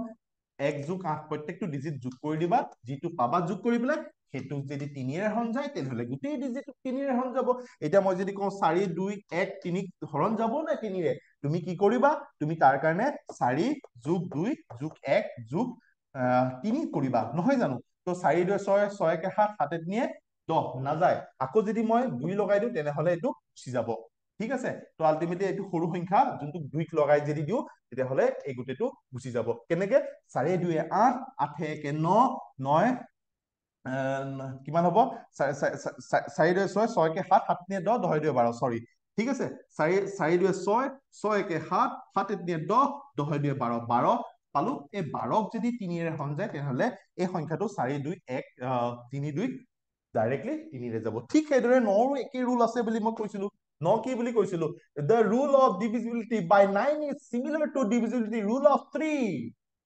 [SPEAKER 1] 1 যোগ 8 প্ৰত্যেকটো ডিজিট যোগ কৰি দিবা, যিটো পাবা যোগ কৰি পেলাই সেইটো যদি 3ৰে হৰণ যায় তেনেহলে গোটেই ডিজিট 3ৰে হৰণ যাব। এতিয়া মই যদি কওঁ 4 2 1 3 হৰণ যাব নে 3ৰে, তুমি কি কৰিবা, তুমি তাৰ কাৰণে 4 যোগ 2 যোগ 1 যোগ 3 কৰিবা, নহয় জানো। তো 4 2 6, 6 1 7, 7 3 10 নাযায়। আকৌ যদি মই 2 লগাই দিওঁ তেনেহলে এইটো গুচি যাব। ঠিক আছে, তো আলটিমেটলি এইটো সৰু সংখ্যা যোনটো 2ক লগাই যদি দিওঁ তেতিয়াহলে এই গোটেইটো গুচি যাব। কেনেকে, 4 2 8, 8 1 9, 9 কিমান হব, 4 2 6, 6 1 7, 7 3 10, 10 2 12, চৰি। ঠিক আছে, 4 2 6, 6 1 7, 7 3 10, 10 2 12, 12 পালো। এই 12ক যদি 3ৰে হৰণ যায় তেনেহলে এই সংখ্যাটো 4 2 1 3 2 ডাইৰেক্টলি 3ৰে যাব। ঠিক সেইদৰে 9ৰো একেই ৰুল আছে বুলি মই কৈছিলো। 9 কি বুলি কৈছিলো, the rule of divisibility by 9 is similar to divisibility rule of 3।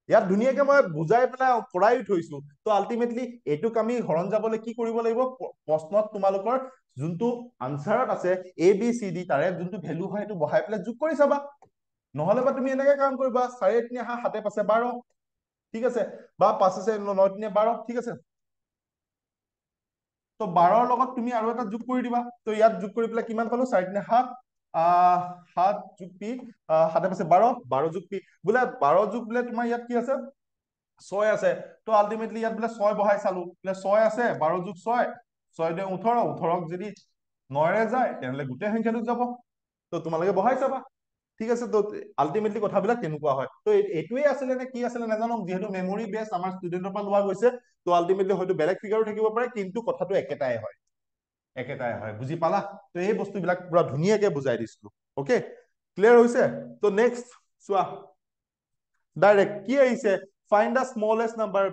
[SPEAKER 1] ইয়াত ধুনীয়াকে মই বুজাই পেলাই কৰাই থৈছো। তো আলটিমেটলি এইটোক আমি হৰণ যাবলৈ কি কৰিব লাগিব, প্ৰশ্নত তোমালোকৰ যোনটো আনচাৰত আছে এ বি চি ডি, তাৰে যোনটো ভেলু হয় সেইটো বহাই পেলাই যোগ কৰি চাবা। নহলে বা তুমি এনেকে কাম কৰিবা 4 × 8 = 7 × 12, ঠিক আছে, বা 5 × 9 = 12, ঠিক আছে। তো 12ৰ লগত তুমি আৰু এটা যোগ কৰি দিবা, তো ইয়াত যোগ কৰি পেলাই কিমান পালো 4 × 7, 7 যোগ পি, 7 × 5 = 12, 12 যোগ পি বোলে 12 যোগ বোলে তোমাৰ ইয়াত কি আছে 6 আছে, তো আলটিমেটলি ইয়াত বোলে 6 বহাই চালো বোলে 6 আছে, 12 যোগ 6, 6 × 2 = 18, 18ক যদি 9ৰে যায় তেনেহলে গোটেই সংখ্যাটোত যাব, তো তোমালোকে বহাই চাবা, ঠিক আছে। তো আলটিমেটলি কথাবিলাক তেনেকুৱা হয়। তো এইটোৱে আছিলে নে কি আছিলে নাজানো, যিহেতু মেমৰি বেছ আমাৰ ষ্টুডেন্টৰ পৰা লোৱা গৈছে, তো আলটিমেটলি হয়তো বেলেগ ফিগাৰো থাকিব পাৰে, কিন্তু কথাটো একেটাই হয়, একেটাই হয়, বুজি পালা? তো এই বস্তুবিলাক পুৰা ধুনীয়াকে বুজাই দিছিলো, অকে, ক্লিয়াৰ হৈছে? তো নেক্সট চোৱা, ডাইৰেক্ট কি আহিছে, ফাইণ্ড দা স্মলেষ্ট নাম্বাৰ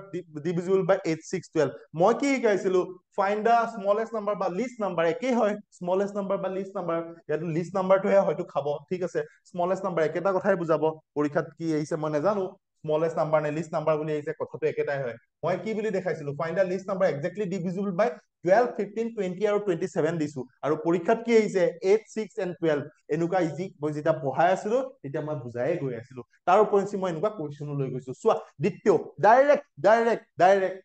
[SPEAKER 1] ডিভিজিবল বাই 8, 6, 12। মই কি শিকাইছিলো, ফাইণ্ড দা স্মলেষ্ট নাম্বাৰ বা লিষ্ট নাম্বাৰ, একেই হয়, স্মলেষ্ট নাম্বাৰ বা লিষ্ট নাম্বাৰ, ইয়াতো লিষ্ট নাম্বাৰটোহে হয়তো খাব, ঠিক আছে, স্মলেষ্ট নাম্বাৰ একেটা কথাই বুজাব, পৰীক্ষাত কি আহিছে মই নাজানো, স্মলেষ্ট নাম্বাৰ নে লিষ্ট নাম্বাৰ বুলি আহিছে, কথাটো একেটাই হয়। মই কি বুলি দেখাইছিলো, ফাইণ্ড দা লিষ্ট নাম্বাৰ এক্সেক্টলি ডিভিজিবল বাই 12, 15, 20 আৰু 27 দিছো, আৰু পৰীক্ষাত কি আহিছে 8, 6 and 12, এনেকুৱা ইজি, মই যেতিয়া পঢ়াই আছিলো তেতিয়া মই বুজাই গৈ আছিলো, তাৰ উপৰিঞ্চি মই এনেকুৱা কুৱেশ্যনো লৈ গৈছো। চোৱা, দ্বিতীয় ডাইৰেক্ট ডাইৰেক্ট ডাইৰেক্ট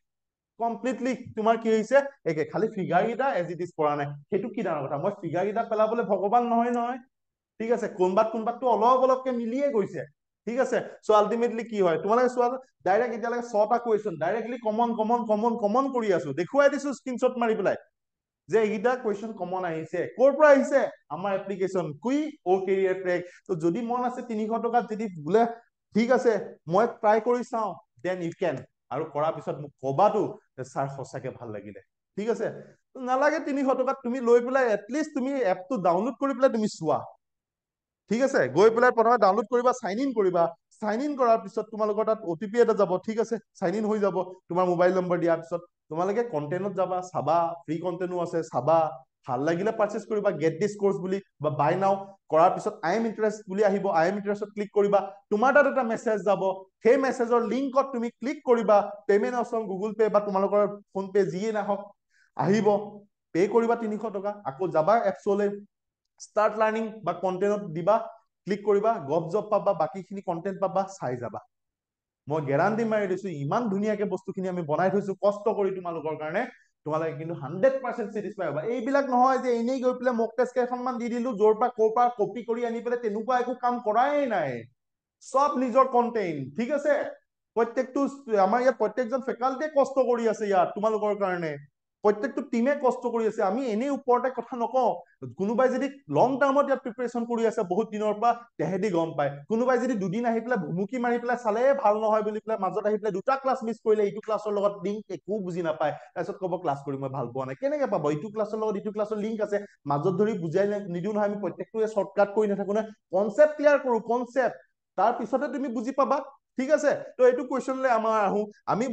[SPEAKER 1] কমপ্লিটলি তোমাৰ কি হৈছে একে, খালি ফিগাৰ কেইটা এজ ইট ইজ পৰা নাই, সেইটো কি ডাঙৰ কথা, মই ফিগাৰ কেইটা পেলাবলৈ ভগৱান নহয় নহয়, ঠিক আছে, কোনবাতটো অলপ অলপকে মিলিয়ে গৈছে, ঠিক আছে। চ' আলটিমেটলি কি হয় তোমালোকে চোৱা, ডাইৰেক্ট এতিয়ালৈকে 6টা question directly common common common common কৰি আছো, দেখুৱাই দিছো স্ক্ৰীনশ্বট মাৰি পেলাই যে এইকেইটা কুৱেশ্যন কমন আহিছে, ক'ৰ পৰা আহিছে, আমাৰ এপ্লিকেশ্যন কুই অ কেৰিয়াৰ ট্ৰেক। তো যদি মন আছে 300 টকাত যদি বোলে ঠিক আছে মই ট্ৰাই কৰি চাওঁ, দেন ইউ কেন, আৰু কৰাৰ পিছত মোক কবাতো ছাৰ সঁচাকে ভাল লাগিলে, ঠিক আছে। নালাগে 300 টকাত, তুমি লৈ পেলাই এটলিষ্ট তুমি এপটো ডাউনলোড কৰি পেলাই তুমি চোৱা, ঠিক আছে, গৈ পেলাই প্ৰথমে ডাউনলোড কৰিবা, চাইন ইন কৰিবা, চাইন ইন কৰাৰ পিছত তোমালোকৰ তাত অটিপি এটা যাব, ঠিক আছে, চাইন ইন হৈ যাব তোমাৰ মোবাইল নম্বৰ দিয়াৰ পিছত, তোমালোকে কণ্টেণ্টত যাবা, চাবা, ফ্ৰী কণ্টেণ্টো আছে, চাবা, ভাল লাগিলে পাৰচেজ কৰিবা, গেট দিছ কোৰ্চ বুলি বা বাই নাও কৰাৰ পিছত আই এম ইণ্টাৰেষ্ট বুলি আহিব, আই এম ইণ্টাৰেষ্টত ক্লিক কৰিবা, তোমাৰ তাত এটা মেছেজ যাব, সেই মেছেজৰ লিংকত তুমি ক্লিক কৰিবা, পেমেণ্ট অপশ্যন গুগল পে বা তোমালোকৰ ফোন পে যিয়ে নাহক আহিব, পে কৰিবা 300 টকা, আকৌ যাবা এপছলৈ, ষ্টাৰ্ট লাৰ্ণিং বা কণ্টেণ্টত দিবা, ক্লিক কৰিবা, গভ জব পাবা, বাকীখিনি কণ্টেণ্ট পাবা, চাই যাবা। মই গেৰাণ্টি মাৰি দিছো, ইমান ধুনীয়াকে বস্তুখিনি আমি বনাই থৈছো কষ্ট কৰি তোমালোকৰ কাৰণে, তোমালোকে কিন্তু 100% চেটিছফাই হবা। এইবিলাক নহয় যে এনেই গৈ পেলাই মক টেষ্ট কেইখনমান দি দিলো, য'ৰ পৰা ক'ৰ পৰা কপি কৰি আনি পেলাই, তেনেকুৱা একো কাম কৰাই নাই, সব নিজৰ কণ্টেণ্ট, ঠিক আছে। প্ৰত্যেকটো আমাৰ ইয়াত প্ৰত্যেকজন ফেকাল্টিয়ে কষ্ট কৰি আছে ইয়াত তোমালোকৰ কাৰণে, প্ৰত্যেকটো টিমে কষ্ট কৰি আছে, আমি এনেই ওপৰতে কথা নকওঁ, কোনোবাই যদি লং টাৰ্মত ইয়াত প্ৰিপাৰেচন কৰি আছে বহুত দিনৰ পৰা, তেহেঁতি গম পায়, কোনোবাই যদি দুদিন আহি পেলাই ভুমুকি মাৰি পেলাই চালে ভাল নহয় বুলি পেলাই মাজত আহি পেলাই 2টা ক্লাছ মিছ কৰিলে, ইটো ক্লাছৰ লগত লিংক একো বুজি নাপায়, তাৰপিছত ক'ব ক্লাছ কৰি মই ভাল পোৱা নাই, কেনেকে পাব, ইটো ক্লাছৰ লগত ইটো ক্লাছৰ লিংক আছে, মাজত ধৰি বুজাই নিদিও নহয়, আমি প্ৰত্যেকটোৱে শ্বৰ্টকাট কৰি নাথাকো নহয়, কনচেপ্ট ক্লিয়াৰ কৰো, কনচেপ্ট, তাৰ পিছতে তুমি বুজি পাবা, ঠিক আছে। তো এইটো কুৱেশ্যনলৈ আমাৰ আহো,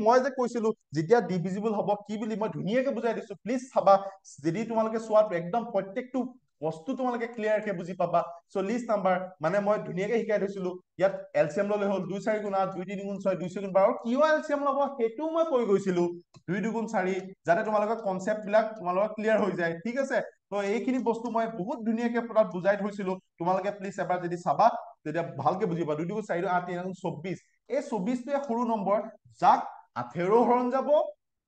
[SPEAKER 1] মই যে কৈছিলো যেতিয়া ডিভিজিবল হব কি বুলি মই ধুনীয়াকে বুজাই দিছো, প্লিজ চাবা, যদি তোমালোকে চোৱাটো একদম প্ৰত্যেকটো বস্তু তোমালোকে ক্লিয়াৰকে বুজি পাবা। চ' লিষ্ট নাম্বাৰ মানে মই ধুনীয়াকে শিকাই থৈছিলো, ইয়াত এলচিএম ললে হ'ল 2, 4 গুণ 8, 2, 3 গুণ 6, 2, 4 গুণ 12, কিয় এলচিএম ল'ব সেইটোও মই কৈ গৈছিলো, 2, 2 গুণ 4, যাতে তোমালোকৰ কনচেপ্ট বিলাক তোমালোকৰ ক্লিয়াৰ হৈ যায়, ঠিক আছে। তো এইখিনি বস্তু মই বহুত ধুনীয়াকে তাত বুজাই থৈছিলো, তোমালোকে প্লিজ এবাৰ যদি চাবা তেতিয়া ভালকে বুজিবা। 2, 2 গুণ 4, 8, 3 গুণ 24, এই 24টোৱে সৰু নম্বৰ, যাক 8ৰেও হৰণ যাব,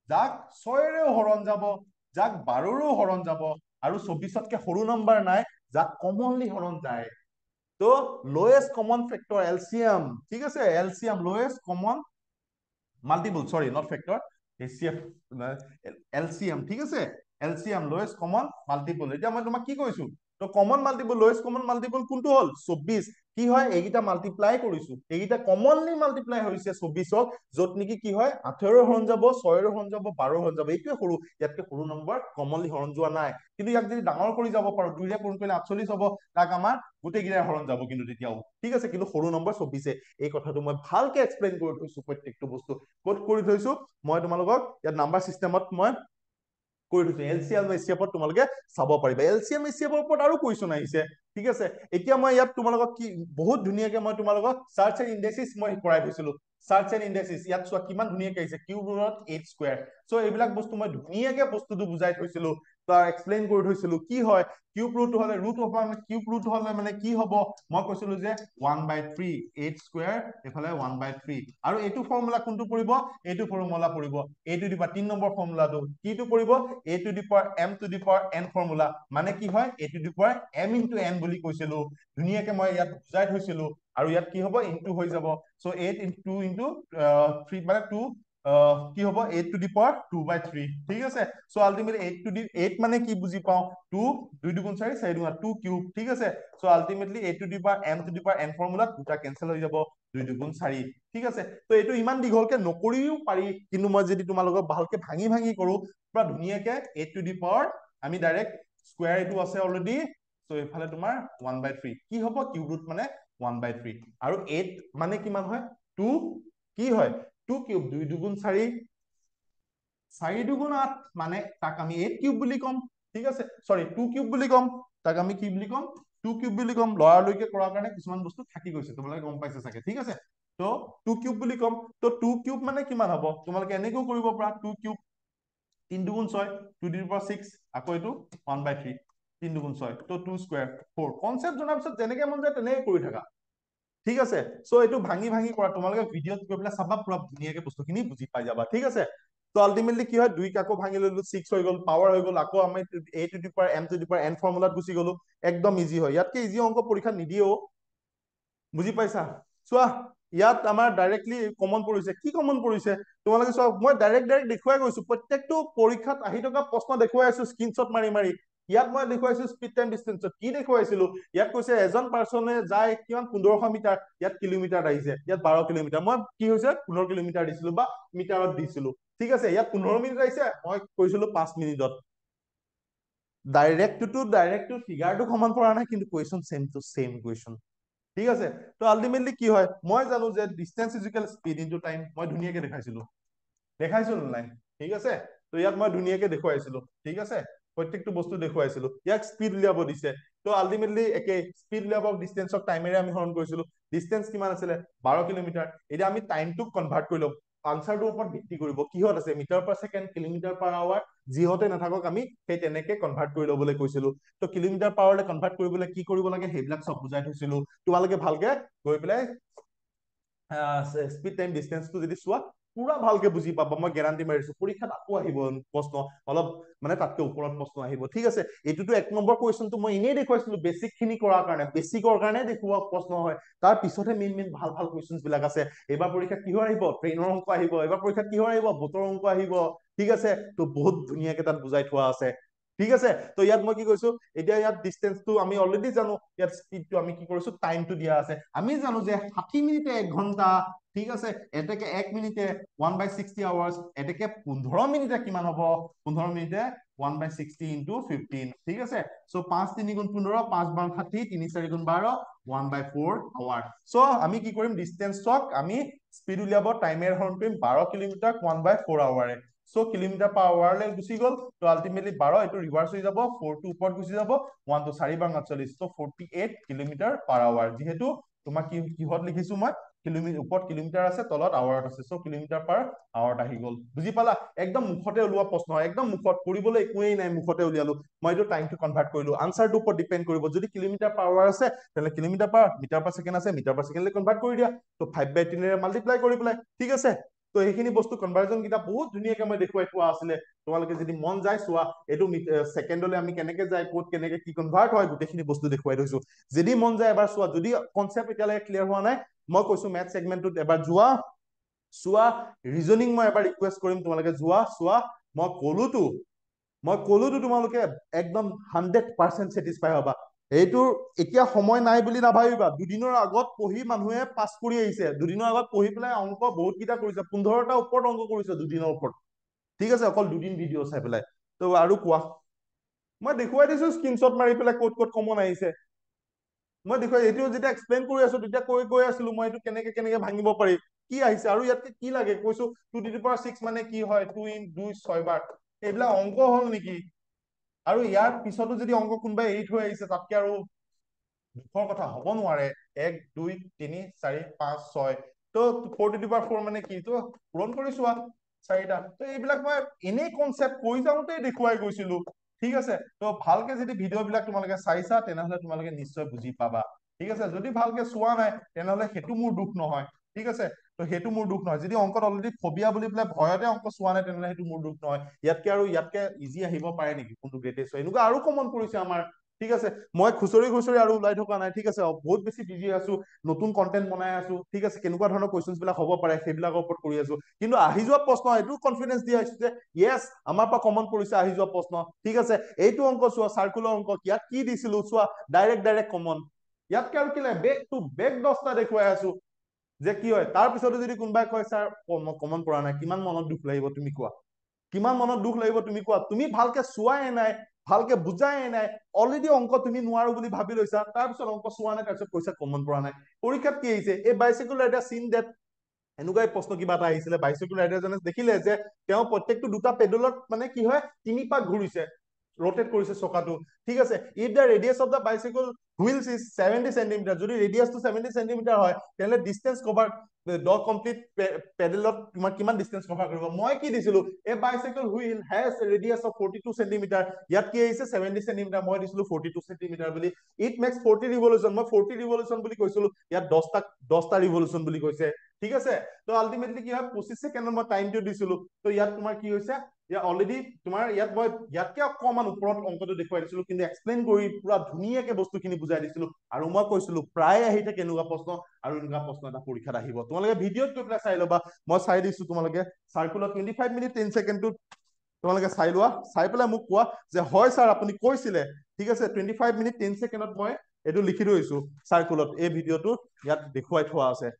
[SPEAKER 1] যাক 6ৰেও হৰণ যাব, যাক 12ৰেও হৰণ যাব, আৰু 24তকে সৰু নম্বৰ নাই যাক কমনলি হৰণ যায়। তো লোয়েষ্ট কমন ফেক্টৰ এলচিএম, ঠিক আছে, এলচিএম লোয়েষ্ট কমন মাল্টিপল, সৰি নট ফেক্টৰ, এচিএফ, এলচিএম, ঠিক আছে, এলচিএম লোয়েষ্ট কমন মাল্টিপল। এতিয়া মই তোমাক কি কৈছো, তো কমন মাল্টিপল, লোয়েষ্ট কমন মাল্টিপল কোনটো হ'ল 24, কি হয় এইকেইটা মাল্টিপ্লাই কৰিছো, এইকেইটা কমনলি মাল্টিপ্লাই হৈছে 24ক, য'ত নেকি কি হয় 8ৰেও হৰণ যাব, 6ৰেও হৰণ যাব, 12ৰেও হৰণ যাব, এইটোৱে সৰু, ইয়াতকে সৰু নম্বৰ কমনলি হৰণ যোৱা নাই, কিন্তু ইয়াক যদি ডাঙৰ কৰি যাব পাৰো, 2ৰে পূৰণ কৰিলে 48 হ'ব, তাক আমাৰ গোটেইকেইটাই হৰণ যাব কিন্তু তেতিয়াও, ঠিক আছে, কিন্তু সৰু নম্বৰ 24, এই কথাটো মই ভালকে এক্সপ্লেইন কৰি থৈছো, প্ৰত্যেকটো বস্তু ক'ত কৰি থৈছো, মই তোমালোকক ইয়াত নাম্বাৰ চিষ্টেমত মই কৰি থৈছো, এলচিএম এচিএফত তোমালোকে চাব পাৰিবা, এলচিএম এচিএফৰ ওপৰত আৰু কুৱেশ্যন আহিছে, ঠিক আছে এতিয়া মই ইয়াত তোমালোকক কি বহুত ধুনীয়াকে মই তোমালোকক চাৰ্চ এণ্ড ইণ্ডেচিছ মই কৰাই থৈছিলো চাৰ্চ এণ্ড ইণ্ডেচিছ ইয়াত চোৱা কিমান ধুনীয়াকে আহিছে কিউব ৰুট 8 স্কোয়াৰ চ' এইবিলাক বস্তু মই ধুনীয়াকে বস্তুটো বুজাই থৈছিলো বা এক্সপ্লেইন কৰি থৈছিলো কি হয় কিউব ৰুট হলে কিউব ৰুট হলে মানে কি হব মই কৈছিলো যে 1/3 8 স্কোয়াৰ এইফালে 1/3 আৰু এইটো ফৰ্মুলা কোনটো পৰিব এইটো ফৰ্মুলা পৰিব এইটো দিবা 3 নম্বৰ ফৰ্মুলাটো কিটো পৰিব a to the power m to the power n formula মানে কি হয় a to the power m into n বুলি কৈছিলো ধুনীয়াকে মই ইয়াত বুজাই থৈছিলো আৰু ইয়াত কি হ'ব ইনটু হৈ যাব সো 8 into 2 into 3 মানে 2 কি হ'ব 8 to the power 2/3 ঠিক আছে সো আলটিমেটলি 8 to the 8 মানে কি বুজি পাও 2 2 দুগুণ 4 4 দুগুণ 2 কিউব ঠিক আছে so ultimately 8 to the power m to the power n formula দুটা কেনসেল হৈ যাব 2 দুগুণ 4 ঠিক আছে তো এইটো ইমান দীঘলকে নকৰিও পাৰি কিন্তু মই যদি তোমালোকক ভালকে ভাঙি ভাঙি কৰো পুৰা ধুনীয়াকে 8 to the power আমি ডাইৰেক্ট স্কয়াৰ এইটো আছে অলৰেডি সো এইফালে তোমাৰ 1/3 কি হ'ব কিউব ৰুট মানে 1/3 আৰু 8 মানে কিমান হয় 2 কি হয় 2 কিউব 2 দুগুণ 4 4 দুগুণ 8 মানে তাক আমি 8 কিউব বুলি কম ঠিক আছে সৰি 2 কিউব বুলি কম তাক আমি কি বুলি কম 2 কিউব বুলি কম লৰালৈকে কৰাৰ কাৰণে কিছুমান বস্তু থাকি গৈছে তোমালোকে গম পাইছে চাগে ঠিক আছে তো 2 কিউব বুলি কম তো 2 কিউব মানে কিমান হ'ব তোমালোকে এনেকৈ কৰিব পাৰা 2 কিউব 3 দুগুণ 6 2 to the power 6 আকৌ এইটো 1/3 3 দুগুণ 6 তো 2 স্কয়াৰ 4 কনসেপ্ট জনাৰ পিছত যেনেকৈ মন যায় তেনেকৈ কৰি থাকা ঠিক আছে সো এইটো ভাঙি ভাঙি কৰা তোমালোকে ভিডিঅ'ত গৈ পেলাই চাবা পুৰা ধুনীয়াকে বস্তুখিনি বুজি পাই যাবা ঠিক আছে তো আলটিমেটলি কি হয় 2 কাকো ভাঙি ললো 6 হৈ গল পাৱাৰ হৈ গল আকৌ আমি a to the power m to the power n ফৰ্মুলাত গুচি গলো একদম ইজি হয় ইয়াতকে ইজি অংক পৰীক্ষা নিদিয়েও বুজি পাইছা চোৱা ইয়াত আমাৰ ডাইৰেক্টলি কমন পৰিছে কি কমন পৰিছে তোমালোকে চোৱা মই ডাইৰেক্ট দেখুৱাই গৈছো প্ৰত্যেকটো পৰীক্ষাত আহি থকা প্ৰশ্ন দেখুৱাই আছো স্ক্ৰীনশ্বট মাৰি মাৰি ইয়াত মই দেখুৱাইছো স্পীড টাইম ডিষ্টেন্সত কি দেখুৱাইছিলো ইয়াত কৈছে এজন পাৰ্চনে যায় কিমান 1500 মিটাৰ ইয়াত কিলোমিটাৰ আহিছে ইয়াত 12 কিলোমিটাৰ মই কি হৈছে 15 কিলোমিটাৰ দিছিলো বা মিটাৰত দিছিলো ঠিক আছে ইয়াত 15 মিনিট আহিছে মই কৈছিলো 5 মিনিটত ডাইৰেক্টটো ফিগাৰটো সমান পৰা নাই কিন্তু question same to same question ঠিক আছে তো আলটিমেটলি কি হয় মই জানো যে distance is equal speed into time মই ধুনীয়াকে দেখাইছিলো নাই ঠিক আছে তো ইয়াত মই ধুনীয়াকে দেখুৱাইছিলো ঠিক আছে প্ৰত্যেকটো বস্তু দেখুৱাইছিলো ইয়াক স্পীড উলিয়াব দিছে তো আলটিমেটলি একে স্পীড উলিয়াব ডিসটেন্সক টাইমেৰে আমি হৰণ কৰিছিলো ডিসটেন্স কিমান আছিলে 12 কিলোমিটাৰ এতিয়া আমি টাইমটোক কনভাৰ্ট কৰি লম আনসাৰটোৰ ওপৰত ভিত্তি কৰিব কিহত আছে metre per second kilometre per hour যিহতে নাথাকক আমি সেই তেনেকে কনভাৰ্ট কৰি ল'বলৈ কৈছিলো তো কিলোমিটাৰ পাৱাৰলে কনভাৰ্ট কৰিবলৈ কি কৰিব লাগে সেইবিলাক সব বুজাই থৈছিলো তোমালোকে ভালকে গৈ পেলাই স্পীড টাইম ডিসটেন্সটো যদি চোৱা পুৰা ভালকে বুজি পাবা মই গ্যাৰান্টি মাৰিছো পৰীক্ষাত আকৌ আহিব প্ৰশ্ন অলপ মানে তাতকে ওপৰত প্ৰশ্ন আহিব ঠিক আছে এইটোতো 1 নম্বৰ কুৱেশ্যনটো মই এনেই দেখুৱাইছিলো বেসিক খিনি কৰাৰ কাৰণে বেসিকৰ কাৰণে দেখুওৱা প্ৰশ্ন হয় তাৰ পিছতে মেইন ভাল ভাল কুৱেশ্যনছ বিলাক আছে এবাৰ পৰীক্ষাত কিহৰ আহিব ট্ৰেইনৰ অংক আহিব এবাৰ পৰীক্ষাত কিহৰ আহিব বতৰ অংক আহিব ঠিক আছে তো বহুত ধুনীয়াকে তাত বুজাই থোৱা আছে ঠিক আছে তো ইয়াত মই কি কৈছো এতিয়া ইয়াত ডিসটেন্সটো আমি অলৰেডি জানো ইয়াত স্পীডটো আমি কি কৰিছো টাইমটো দিয়া আছে আমি জানো যে 60 মিনিটে 1 ঘন্টা ঠিক আছে এটাকে 1 মিনিটে 1/60 আৱাৰ্স এটাকে 15 মিনিটে কিমান হ'ব 15 মিনিটে 1/60 into 15 ঠিক আছে সো 5 3 গুণ 15 5 বাৰ 60 3 4 গুণ 12 1/4 আৱাৰ সো আমি কি কৰিম ডিসটেন্সক আমি স্পীড উলিয়াব টাইমেৰ হৰণ কৰিম 12 কিলোমিটাৰ 1/4 আৱাৰে সো কিলোমিটাৰ পাৰ আৱাৰলে গুচি গল তো আলটিমেটলি 12 এইটো ৰিভাৰ্স হৈ যাব 4 টো ওপৰত গুচি যাব 1 টো 4 বাৰ 48 তো 48 কিলোমিটাৰ পাৰ আৱাৰ যেহেতু তোমাক কিহত লিখিছো মই কিলোমিটাৰ ওপৰত কিলোমিটাৰ আছে তলত আৱাৰত আছে সো কিলোমিটাৰ পাৰ আৱাৰত আহি গল বুজি পালা একদম মুখতে ওলোৱা প্ৰশ্ন একদম মুখত কৰিবলৈ একোৱেই নাই মুখতে উলিয়ালো মই এইটো টাইমটো কনভাৰ্ট কৰিলো আনসাৰটোৰ ওপৰত ডিপেন্ড কৰিব যদি কিলোমিটাৰ পাৰ আৱাৰ আছে তেনে kilometre per metre per second আছে মিটাৰ পাৰ সেকেন্ডলে কনভাৰ্ট কৰি দিয়া তো 5/3 ৰে মাল্টিপ্লাই কৰি পেলাই ঠিক আছে তো এইখিনি বস্তু কনভাৰ্জন কিটা বহুত ধুনীয়াকে মই দেখুৱাই থোৱা আছিলে তোমালোকে যদি মন যায় চোৱা এইটো সেকেন্ডলে আমি কেনেকে যায় কোড কেনেকে কি কনভাৰ্ট হয় গোটেইখিনি বস্তু দেখুৱাই থৈছো যদি মন যায় এবাৰ চোৱা যদি কনসেপ্ট এতিয়ালৈকে ক্লিয়াৰ হোৱা নাই মই কৈছো মেথ সেগমেন্টত এবাৰ যোৱা চোৱা ৰিজনিং মই এবাৰ ৰিকুৱেষ্ট কৰিম তোমালোকে যোৱা চোৱা মই কলোতো তোমালোকে একদম 100% স্যাটিসফাই হবা এইটোৰ এতিয়া সময় নাই বুলি নাভাবিবা দুদিনৰ আগত পঢ়ি মানুহে পাছ কৰি আহিছে দুদিনৰ আগত পঢ়ি পেলাই অংক বহুত কিটা কৰিছে 15টা ওপৰত অংক কৰিছে দুদিনৰ ওপৰত ঠিক আছে অকল দুদিন ভিডিঅ চাই পেলাই তো আৰু কোৱা মই দেখুৱাই দিছো স্ক্ৰীনশ্বট মাৰি পেলাই ক'ত ক'ত কমন আহিছে মই দেখুৱাই এইটো যেতিয়া এক্সপ্লেইন কৰি আছো তেতিয়া কৈ আছিলো মই এইটো কেনেকে ভাঙিব পাৰি কি আহিছে আৰু ইয়াতে কি লাগে কৈছো 2 to the power 6 মানে কি হয় 2 2 6 বাৰ এইবিলাক অংক হল নেকি আৰু ইয়াৰ পিছতো যদি অংক কোনবাই 8 হৈ আহিছে তাতকে আৰু দুখৰ কথা হব নোৱাৰে 1 2 3 4 5 6 তো 4 টু দি পাৱাৰ 4 মানে কি তো পূৰণ কৰি চোৱা চাৰিটা তো এইবিলাক মই এনেই কনচেপ্ট কৈ যাওঁতে দেখুৱাই গৈছিলো ঠিক আছে তো ভালকে যদি ভিডিঅ' বিলাক তোমালোকে চাইছা তেনেহলে তোমালোকে নিশ্চয় বুজি পাবা ঠিক আছে যদি ভালকে চোৱা নাই তেনেহলে সেইটো মোৰ দুখ নহয় ঠিক আছে তো সেইটো মোৰ দুখ নহয় যদি অংকত অলৰেডি ফবিয়া বুলি পেলাই ভয়তে অংক চোৱা নাই তেনেহলে সেইটো মোৰ দুখ নহয় ইয়াতকে ইজি আহিব পাৰে নেকি কোনটো গ্ৰেটেষ্ট হয় এনেকুৱা আৰু কমন পৰিছে আমাৰ ঠিক আছে মই খুচৰি খুচৰি আৰু ওলাই থকা নাই ঠিক আছে বহুত বেছি বিজি আছো নতুন কন্টেন্ট বনাই আছো ঠিক আছে কেনেকুৱা ধৰণৰ কুৱেশ্যন বিলাক হ'ব পাৰে সেইবিলাকৰ ওপৰত কৰি আছো কিন্তু আহি যোৱা প্ৰশ্ন এইটো কনফিডেন্স দিয়া হৈছে যে য়েছ আমাৰ পৰা কমন পৰিছে আহি যোৱা প্ৰশ্ন ঠিক আছে এইটো অংক চোৱা চাৰ্কুলাৰ অংক ইয়াত কি দিছিলো চোৱা ডাইৰেক্ট কমন ইয়াতকে আৰু কি লাগে বেক টু বেক 10টা দেখুৱাই আছো যে কি হয় তাৰ পিছতো যদি কোনোবাই কয় ছাৰ কমন পৰা নাই কিমান মনত দুখ লাগিব তুমি কোৱা কিমান মনত দুখ লাগিব তুমি কোৱা তুমি ভালকে চোৱাই নাই ভালকে বুজাই নাই অলৰেডি অংক তুমি নোৱাৰো বুলি ভাবি লৈছা তাৰপিছত অংক চোৱা নাই তাৰপিছত কৈছা কমন পৰা নাই পৰীক্ষাত কি আহিছে এই বাইচাইকেল ৰাইডাৰ চিন ডেট এনেকুৱাই প্ৰশ্ন কিবা এটা আহিছিলে বাইচাইকেল ৰাইডাৰজনে দেখিলে যে তেওঁ প্ৰত্যেকটো দুটা পেডলত মানে কি হয় 3 পাক ঘূৰিছে rotate কৰিছে চকাটো ঠিক আছে if the radius of the bicycle wheels is 70 cm যদি ৰেডিয়াসটো 70 cm হয় তেলে ডিসটেন্স কভাৰ দ কমপ্লিট পেডেলত তোমাৰ কিমান ডিসটেন্স কভাৰ কৰিব মই কি দিছিলো a bicycle wheel has radius of 42 cm ইয়াত কি আহিছে 70 cm মই দিছিলো 42 cm বুলি ইট মেক্স 40 ৰিভলিউশন মই 40 ৰিভলিউশন বুলি কৈছিলো ইয়াত 10টা ৰিভলিউশন বুলি কৈছে ঠিক আছে তো আলটিমেটলি কি হয় 25 সেকেন্ডত মই টাইমটো দিছিলো তো ইয়াত তোমাৰ কি হৈছে অলৰেডি তোমাৰ ইয়াত মই ইয়াতকে অকমান ওপৰত অংকটো দেখুৱাই দিছিলো কিন্তু এক্সপ্লেইন কৰি পুৰা ধুনীয়াকে বস্তুখিনি বুজাই দিছিলো আৰু মই কৈছিলো প্ৰায় আহি থাকে এনেকুৱা প্ৰশ্ন আৰু এনেকুৱা প্ৰশ্ন এটা পৰীক্ষাত আহিব তোমালোকে ভিডিঅ'ত গৈ পেলাই চাই ল'বা মই চাই দিছো তোমালোকে চাৰ্কুলাৰ 25 মিনিট 10 সেকেন্ডটোত তোমালোকে চাই লোৱা চাই পেলাই মোক কোৱা যে হয় ছাৰ আপুনি কৈছিলে ঠিক আছে 25 মিনিট 10 সেকেন্ডত মই এইটো লিখি থৈছো চাৰ্কুলত এই ভিডিঅ'টো ইয়াত দেখুৱাই থোৱা আছে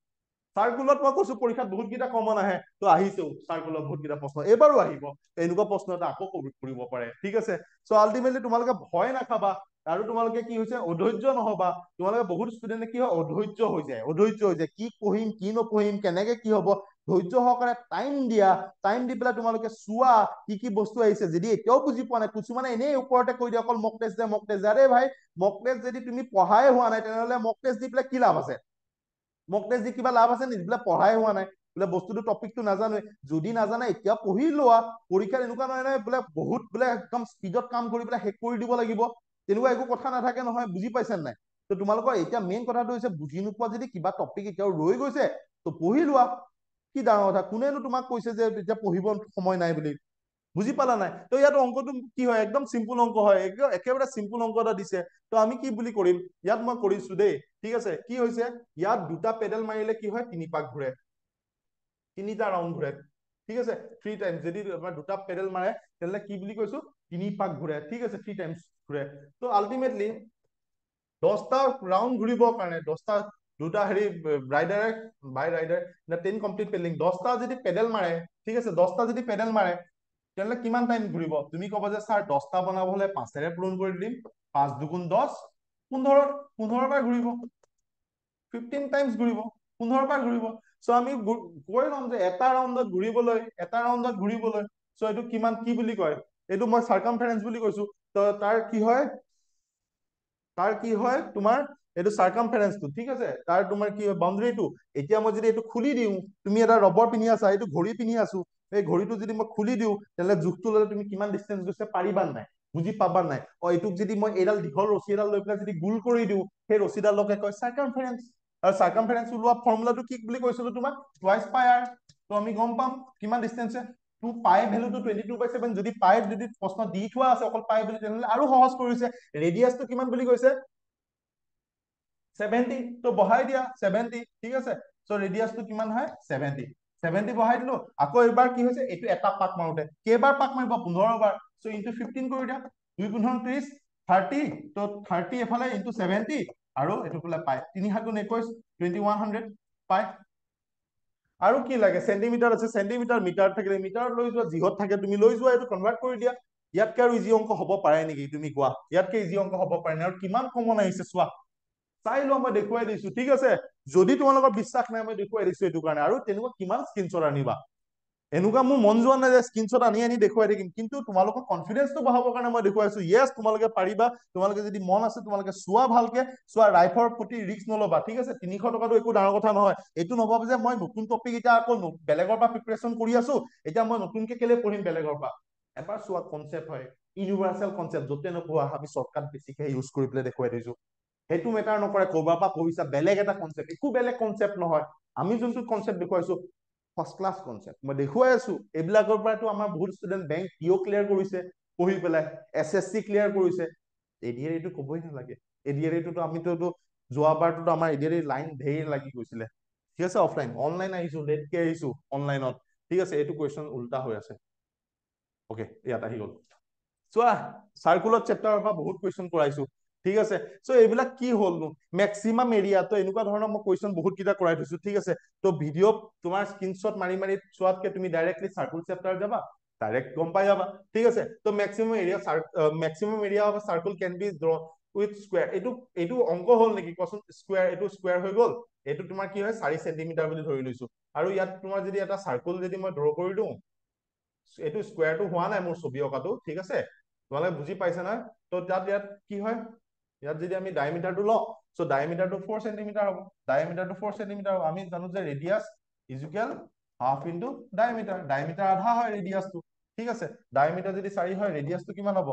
[SPEAKER 1] চাৰ্কুলত মই কৈছো পৰীক্ষাত বহুত কেইটা কমন আহে তো আহিছেও চাৰ্কুলত বহুত কেইটা প্ৰশ্ন এবাৰো আহিব এনেকুৱা প্ৰশ্ন এটা আকৌ কৰিব পাৰে ঠিক আছে সো আলটিমেটলি তোমালোকে ভয় নাখাবা আৰু তোমালোকে কি হৈছে অধৈৰ্য নহবা তোমালোকে বহুত ষ্টুডেণ্টে কি হয় অধৈৰ্য হৈ যায় কি পঢ়িম কি নপঢ়িম কেনেকে কি হব ধৈৰ্য সহকাৰে টাইম দি পেলাই তোমালোকে চোৱা কি বস্তু আহিছে যদি এতিয়াও বুজি পোৱা নাই কিছুমানে এনেই ওপৰতে কৈ দিয়ে অকল মক টেষ্ট আৰে ভাই মক টেষ্ট যদি তুমি পঢ়াই হোৱা নাই তেনেহলে মক টেষ্ট দি পেলাই কি লাভ আছে মক টেষ্ট দি কিবা লাভ আছে নেকি বোলে পঢ়াই হোৱা নাই বোলে বস্তুটো টপিকটো নাজানোৱে যদি নাজানে এতিয়া পঢ়ি লোৱা পৰীক্ষাত এনেকুৱা নহয় বোলে বহুত বোলে একদম স্পীডত কাম কৰি পেলাই শেষ কৰি দিব লাগিব তেনেকুৱা একো কথা নাথাকে নহয় বুজি পাইছে নাই তো তোমালোকৰ এতিয়া মেইন কথাটো হৈছে বুজি নোপোৱা যদি কিবা টপিক এতিয়াও ৰৈ গৈছে তো পঢ়ি লোৱা কি ডাঙৰ কথা কোনেনো তোমাক কৈছে যে এতিয়া পঢ়িব সময় নাই বুলি বুজি পালা নাই তো ইয়াত অংকটো কি হয় একদম চিম্পুল অংক হয় একেবাৰে চিম্পুল অংক এটা দিছে তো আমি কি বুলি কৰিম ইয়াত মই কৰিছো দেই ঠিক আছে কি হৈছে ইয়াত দুটা পেডেল মাৰিলে কি হয় 3 পাক ঘূৰে 3টা ৰাউণ্ড ঘূৰে ঠিক আছে 3 টাইমছ যদি আমাৰ দুটা পেডেল মাৰে তেতিয়াহ'লে কি বুলি কৈছো 3 পাক ঘূৰে ঠিক আছে 3 টাইমছ ঘূৰে তো আলটিমেটলি 10টা ৰাউণ্ড ঘূৰিবৰ কাৰণে 10টা দুটা হেৰি ৰাইডাৰে 10 কমপ্লিট পেডেলিং 10টা যদি পেডেল মাৰে ঠিক আছে 10টা যদি পেডেল মাৰে তেতিয়াহ'লে কিমান টাইম ঘূৰিব তুমি ক'বা যে ছাৰ 10টা বনাব হলে 5ৰে পূৰণ কৰি দিম 5 দুগুণ 10 15 বাৰ ঘূৰিব 15 টাইমছ ঘূৰিব 15 বাৰ ঘূৰিব সো আমি কৈ ল'ম যে এটা ৰাউণ্ডত ঘূৰিবলৈ সো এইটো কিমান কি বুলি কয় এইটো মই চাৰ্কামফাৰেন্স বুলি কৈছো তো তাৰ কি হয় তোমাৰ এইটো চাৰ্কামফাৰেন্সটো ঠিক আছে তাৰ তোমাৰ কি হয় বাউণ্ডাৰীটো এতিয়া মই যদি এইটো খুলি দিওঁ তুমি এটা ৰবৰ পিন্ধি আছা এইটো ঘড়ী পিন্ধি আছো এই ঘড়ীটো যদি মই খুলি দিওঁ তেতিয়াহ'লে জোখটো ল'লে তুমি কিমান ডিষ্টেন্স গৈছে পাৰিবা নাই বুজি পাবা নাই এইটোক যদি মই এইডাল দীঘল ৰছী এডাল লৈ পেলাই যদি গোল কৰি দিওঁ সেই ৰছীডালকে কয় চাৰ্কামফাৰেন্স আৰু চাৰ্কামফাৰেন্স ওলোৱা ফৰ্মুলাটো কি বুলি কৈছিলো তোমাক টুৱাইচ পাই আৰ তো আমি গম পাম কিমান ডিষ্টেন্স টু পাই ভেলুটো 22/7 যদি পাই যদি প্ৰশ্ন দি থোৱা আছে অকল পাই বুলি তেনেহ'লে আৰু সহজ কৰিছে ৰেডিয়াসটো কিমান বুলি কৈছে 70 তো বহাই দিয়া 70 ঠিক আছে সো ৰেডিয়াসটো কিমান হয় 70 বহাই দিলো আকৌ এবাৰ কি হৈছে এইটো এটা পাক মাৰোতে কেইবাৰ পাক মাৰিব 15 বাৰ সো ইনটু 15 কৰি দিয়া 2 15 30 30 তো 30 এফালে ইনটু 70 আৰু এইটো ফালে পাই 3 7 21 2100 পাই আৰু কি লাগে চেণ্টিমিটাৰ আছে চেণ্টিমিটাৰ মিটাৰ থাকিলে মিটাৰত লৈ যোৱা যিহত থাকে তুমি লৈ যোৱা এইটো কনভাৰ্ট কৰি দিয়া ইয়াতকে আৰু ইজি অংক হ'ব পাৰে নেকি তুমি কোৱা ইয়াতকে ইজি অংক হ'ব পাৰে নে আৰু কিমান কমন আহিছে চোৱা চাই লোৱা মই দেখুৱাই দিছো ঠিক আছে যদি তোমালোকৰ বিশ্বাস নাই মই দেখুৱাই দিছো এইটো কাৰণে আৰু তেনেকুৱা কিমান স্ক্ৰীনশ্বট আনিবা এনেকুৱা মোৰ মন যোৱা নাই যে স্ক্ৰীনশ্বট আনি আনি দেখুৱাই থাকিম, কিন্তু তোমালোকৰ কনফিডেন্সটো বঢ়াবৰ কাৰণে মই দেখুৱাইছো। য়েছ, তোমালোকে পাৰিবা, তোমালোকে যদি মন আছে তোমালোকে চোৱা, ভালকে চোৱা, ৰাইফৰ প্ৰতি ৰিস্ক নল'বা, ঠিক আছে। 300 টকাটো একো ডাঙৰ কথা নহয়। এইটো নভাবা যে মই নতুন টপিক এতিয়া আকৌ বেলেগৰ পৰা প্ৰিপাৰেচন কৰি আছো, এতিয়া মই নতুনকে কেলে পঢ়িম বেলেগৰ পৰা। এবাৰ চোৱা, কনচেপ্ট হয় ইউনিভাৰ্চেল কনচেপ্ট, য'তে নোপোৱা আমি শ্বৰ্টকাট বেছিকে ইউজ কৰি পেলাই দেখুৱাই দিছো। সেইটো মেটাৰ নকৰে ক'ৰবাৰ পৰা পঢ়িছা, বেলেগ এটা কনচেপ্ট, একো বেলেগ কনচেপ্ট নহয়। আমি যোনটো কনচেপ্ট দেখুৱাইছো ফাৰ্ষ্ট ক্লাছ কনচেপ্ট মই দেখুৱাই আছো। এইবিলাকৰ পৰাতো আমাৰ বহুত ষ্টুডেণ্ট বেংক পিঅ ক্লিয়াৰ কৰিছে পঢ়ি পেলাই, SSC ক্লিয়াৰ কৰিছে। এডিআৰইটো ক'বই নালাগে। এডিআৰইটো আমিতো যোৱাবাৰতো আমাৰ এডিআৰই লাইন ধেৰ লাগি গৈছিলে, ঠিক আছে। অফলাইন, অনলাইন আহিছো, লেটকে আহিছো অনলাইনত, ঠিক আছে। এইটো কুৱেশ্যন উল্টা হৈ আছে। অকে, ইয়াত আহি গ'ল। চোৱা, চাৰ্কুলাৰ চেপ্টাৰৰ পৰা বহুত কুৱেশ্যন কৰাইছো, ঠিক আছে। চ' এইবিলাক কি হ'লনো, মেক্সিমাম এৰিয়াটো এনেকুৱা ধৰণৰ মই কুৱেশ্যন বহুত কেইটা কৰাই থৈছো, ঠিক আছে। ত' ভিডিঅ' তোমাৰ স্ক্ৰীনশ্বট মাৰি মাৰি চোৱাতকে তুমি ডাইৰেক্টলি চাৰ্কুল চেপ্টাৰ যাবা, ডাইৰেক্ট গম পাই যাবা, ঠিক আছে। ত' maximum area of circle can be drawn with square. এইটো অংক হ'ল নেকি কোৱাচোন? স্কুৱেৰ, এইটো স্কুৱেৰ হৈ গ'ল, এইটো তোমাৰ কি হয় 4 চেণ্টিমিটাৰ বুলি ধৰি লৈছো। আৰু ইয়াত তোমাৰ যদি এটা চাৰ্কুল যদি মই ড্ৰ কৰি দিওঁ, এইটো স্কুৱেৰটো হোৱা নাই মোৰ ছবি অঁকাটো, ঠিক আছে। তোমালোকে বুজি পাইছা নহয়? ত' ইয়াত কি হয়, ইয়াত যদি আমি ডায়মিটাৰটো লওঁ, চ' ডায়মিটাৰটো 4 চেণ্টিমিটাৰ হ'ব, ডায়মিটাৰটো 4 চেণ্টিমিটাৰ হ'ব। আমি জানো যে radius equal half into diameter, diameter আধা হয় ৰেডিয়াছটো, ঠিক আছে। ডায়মিটাৰ যদি 4 হয়, ৰেডিয়াছটো কিমান হ'ব?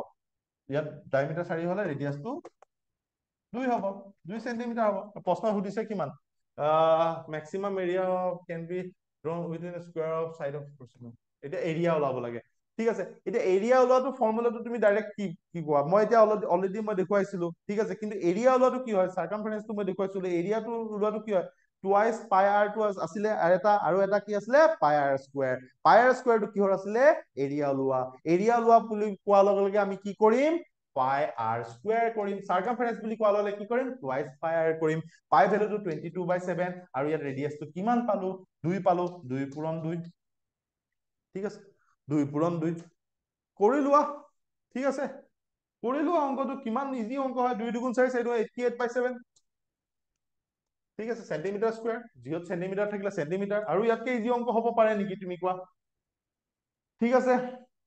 [SPEAKER 1] ইয়াত ডায়মিটাৰ 4 হলে ৰেডিয়াছটো 2 হ'ব, 2 চেণ্টিমিটাৰ হ'ব। প্ৰশ্ন সুধিছে কিমান, maximum area can be drawn within square of side of. এতিয়া এৰিয়া ওলাব লাগে, ঠিক আছে। এতিয়া এৰিয়া ওলোৱাটো ফৰ্মুলাটো তুমি ডাইৰেক্ট কি কোৱা, মই এতিয়া অলৰেডি মই দেখুৱাইছিলো, ঠিক আছে। কিন্তু এৰিয়া ওলোৱাটো কি হয়, চাৰ্কামফাৰেন্সটো মই দেখুৱাইছিলো, এৰিয়াটো ওলোৱাটো কি হয়, টুৱাইচ পাই আৰ টো আছিলে, আৰু এটা কি আছিলে, পাই আৰ স্কুৱেৰ। পাই আৰ স্কুৱেৰটো কিহৰ আছিলে, এৰিয়া ওলোৱা। এৰিয়া ওলোৱা বুলি কোৱাৰ লগে লগে আমি কি কৰিম, পাই আৰ স্কুৱেৰ কৰিম। চাৰ্কামফাৰেন্স বুলি কোৱাৰ লগে লগে কি কৰিম, টুৱাইচ পাই আৰ কৰিম। পাই ভেলুটো 22/7, আৰু ইয়াত ৰেডিয়াছটো কিমান পালো, 2 পালো, 2 পূৰণ 2, ঠিক আছে। 2 পূৰণ 2 কৰি লোৱা, ঠিক আছে। কৰি লোৱা, অংকটো কিমান ইজি অংক হয়, 2 2 4 4, 88/7, ঠিক আছে। চেণ্টিমিটাৰ স্কুৱেৰ, যিহত চেণ্টিমিটাৰ থাকিলে চেণ্টিমিটাৰ, আৰু ইয়াতকে ইজি অংক হ'ব পাৰে নেকি তুমি কোৱা, ঠিক আছে।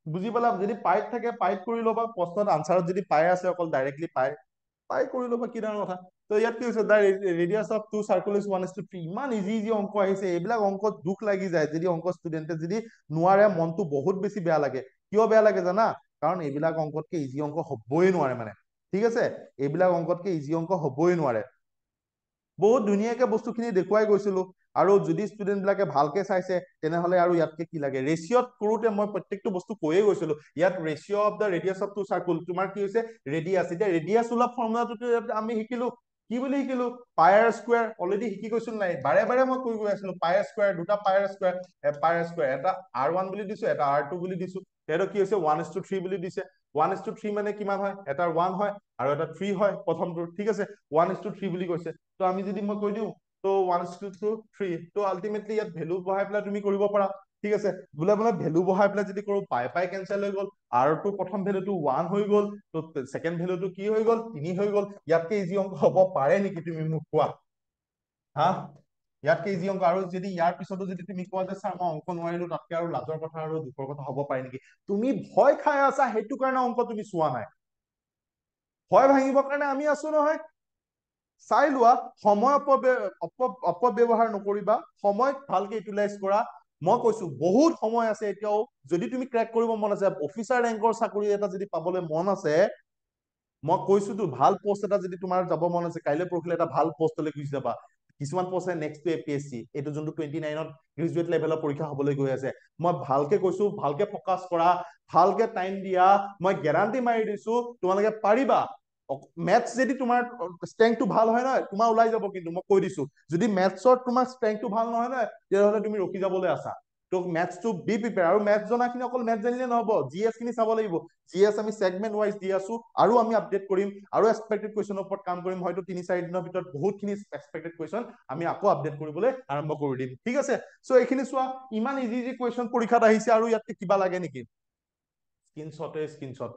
[SPEAKER 1] বুজি পালা? যদি পাইত থাকে পাইত কৰি ল'বা, প্ৰশ্নত আনচাৰত যদি পাই আছে অকল ডাইৰেক্টলি পাই কৰি ল'বা, কি ডাঙৰ কথা। ত' ইয়াত কি হৈছে, radius of two circle is 1:3। ইমান ইজি ইজি অংক আহিছে, এইবিলাক অংকত দুখ লাগি যায় যদি অংক ষ্টুডেণ্টে যদি নোৱাৰে, মনটো বহুত বেছি বেয়া লাগে। কিয় বেয়া লাগে জানা? কাৰণ এইবিলাক অংকতকে ইজি অংক হবই নোৱাৰে মানে, ঠিক আছে। এইবিলাক অংকতকে ইজি অংক হবই নোৱাৰে। বহুত ধুনীয়াকে বস্তুখিনি দেখুৱাই গৈছিলো, আৰু যদি ষ্টুডেন্ট বিলাকে ভালকে চাইছে তেনেহলে আৰু ইয়াতকে কি লাগে। ৰেচিঅত কৰোতে মই প্ৰত্যেকটো বস্তু কৈয়ে গৈছিলো। ইয়াত ratio of the radius of two circle, তোমাৰ কি হৈছে ৰেডিয়াছ। এতিয়া ৰেডিয়াছ ওলোৱা ফৰ্মুলাটো আমি শিকিলো, কি বুলি শিকিলো, পাই আৰ স্কুৱেৰ। অলৰেডি শিকি গৈছিলো নাই, বাৰে বাৰে মই কৈ গৈ আছিলো, পাই আৰ স্কুৱেৰ, দুটা পাই আৰ স্কুৱেৰ, এটা R1 বুলি দিছো, এটা R2 বুলি দিছো। সেইটো কি হৈছে 1:3 বুলি দিছে। 1:3 মানে কিমান হয়, এটা 1 হয় আৰু এটা 3 হয় প্ৰথমটো, ঠিক আছে। 1:3 বুলি কৈছে, ত' আমি যদি মই কৈ দিওঁ, ত' 1:3, ত' আল্টিমেটলি ইয়াত ভেলু বহাই পেলাই তুমি কৰিব পাৰা, ঠিক আছে। বোলে ভেলু বহাই পেলাই যদি কৰো, পাই কেনচেল হৈ গ'ল, R2 প্ৰথম ভেলুটো 1 হৈ গ'ল, ত' ছেকেণ্ড ভেলুটো কি হৈ গ'ল, 3 হৈ গ'ল। ইয়াতকে ইজি অংক হ'ব পাৰে নেকি, তুমি মোক কোৱা, হা? ইয়াতকে ইজি অংক, আৰু যদি ইয়াৰ পিছতো যদি তুমি কোৱা যে ছাৰ মই অংক নোৱাৰিলো, তাতকে আৰু লাজৰ কথা আৰু দুখৰ কথা হ'ব পাৰে নেকি? তুমি ভয় খাই আছা, সেইটো কাৰণে অংক তুমি চোৱা নাই। ভয় ভাঙিবৰ কাৰণে আমি আছো নহয়। চাই লোৱা, সময় অপব্যৱহাৰ নকৰিবা, সময় ভালকে ইউটিলাইজ কৰা। মই কৈছো বহুত সময় আছে এতিয়াও। যদি তুমি ক্ৰেক কৰিব মন আছে, অফিচাৰ ৰেংকৰ চাকৰি এটা যদি পাবলৈ মন আছে, মই কৈছোতো ভাল পষ্ট এটা যদি তোমাৰ যাব মন আছে, কাইলৈ পৰহিলে এটা ভাল পষ্টলৈ গুচি যাবা। কিছুমান পষ্ট নেক্সট টু APSC, এইটো যোনটো 29ত গ্ৰেজুৱেট লেভেলৰ পৰীক্ষা হবলৈ গৈ আছে। মই ভালকে কৈছো, ভালকে ফকাচ কৰা, ভালকে টাইম দিয়া, মই গেৰাণ্টি মাৰি দিছো তোমালোকে পাৰিবা। মেথছ যদি তোমাৰ ষ্ট্ৰেংথটো ভাল হয় নহয়, তোমাৰ ওলাই যাব। কিন্তু মই কৈ দিছো, যদি মেথছৰ তোমাৰ ষ্ট্ৰেংথটো ভাল নহয় নহয়, তেতিয়াহ'লে তুমি ৰখি যাবলৈ আছা। ত' মেথছটো বি প্ৰিপেয়াৰ, আৰু মেথছ জনাখিনি অকল মেথছ জানিলে নহব, GS খিনি চাব লাগিব। GS আমি চেগমেন্ট ৱাইজ দি আছো, আৰু আমি আপডেট কৰিম, আৰু এক্সপেক্টেড কুৱেশ্যনৰ ওপৰত কাম কৰিম। হয়তো 3-4 দিনৰ ভিতৰত বহুতখিনি এক্সপেক্টেড কুৱেশ্যন আমি আকৌ আপডেট কৰিবলৈ আৰম্ভ কৰি দিম, ঠিক আছে। চ' এইখিনি চোৱা, ইমান ইজি ইজি কুৱেশ্যন পৰীক্ষাত আহিছে, আৰু ইয়াতকে কিবা লাগে নেকি? স্ক্ৰীনশ্বট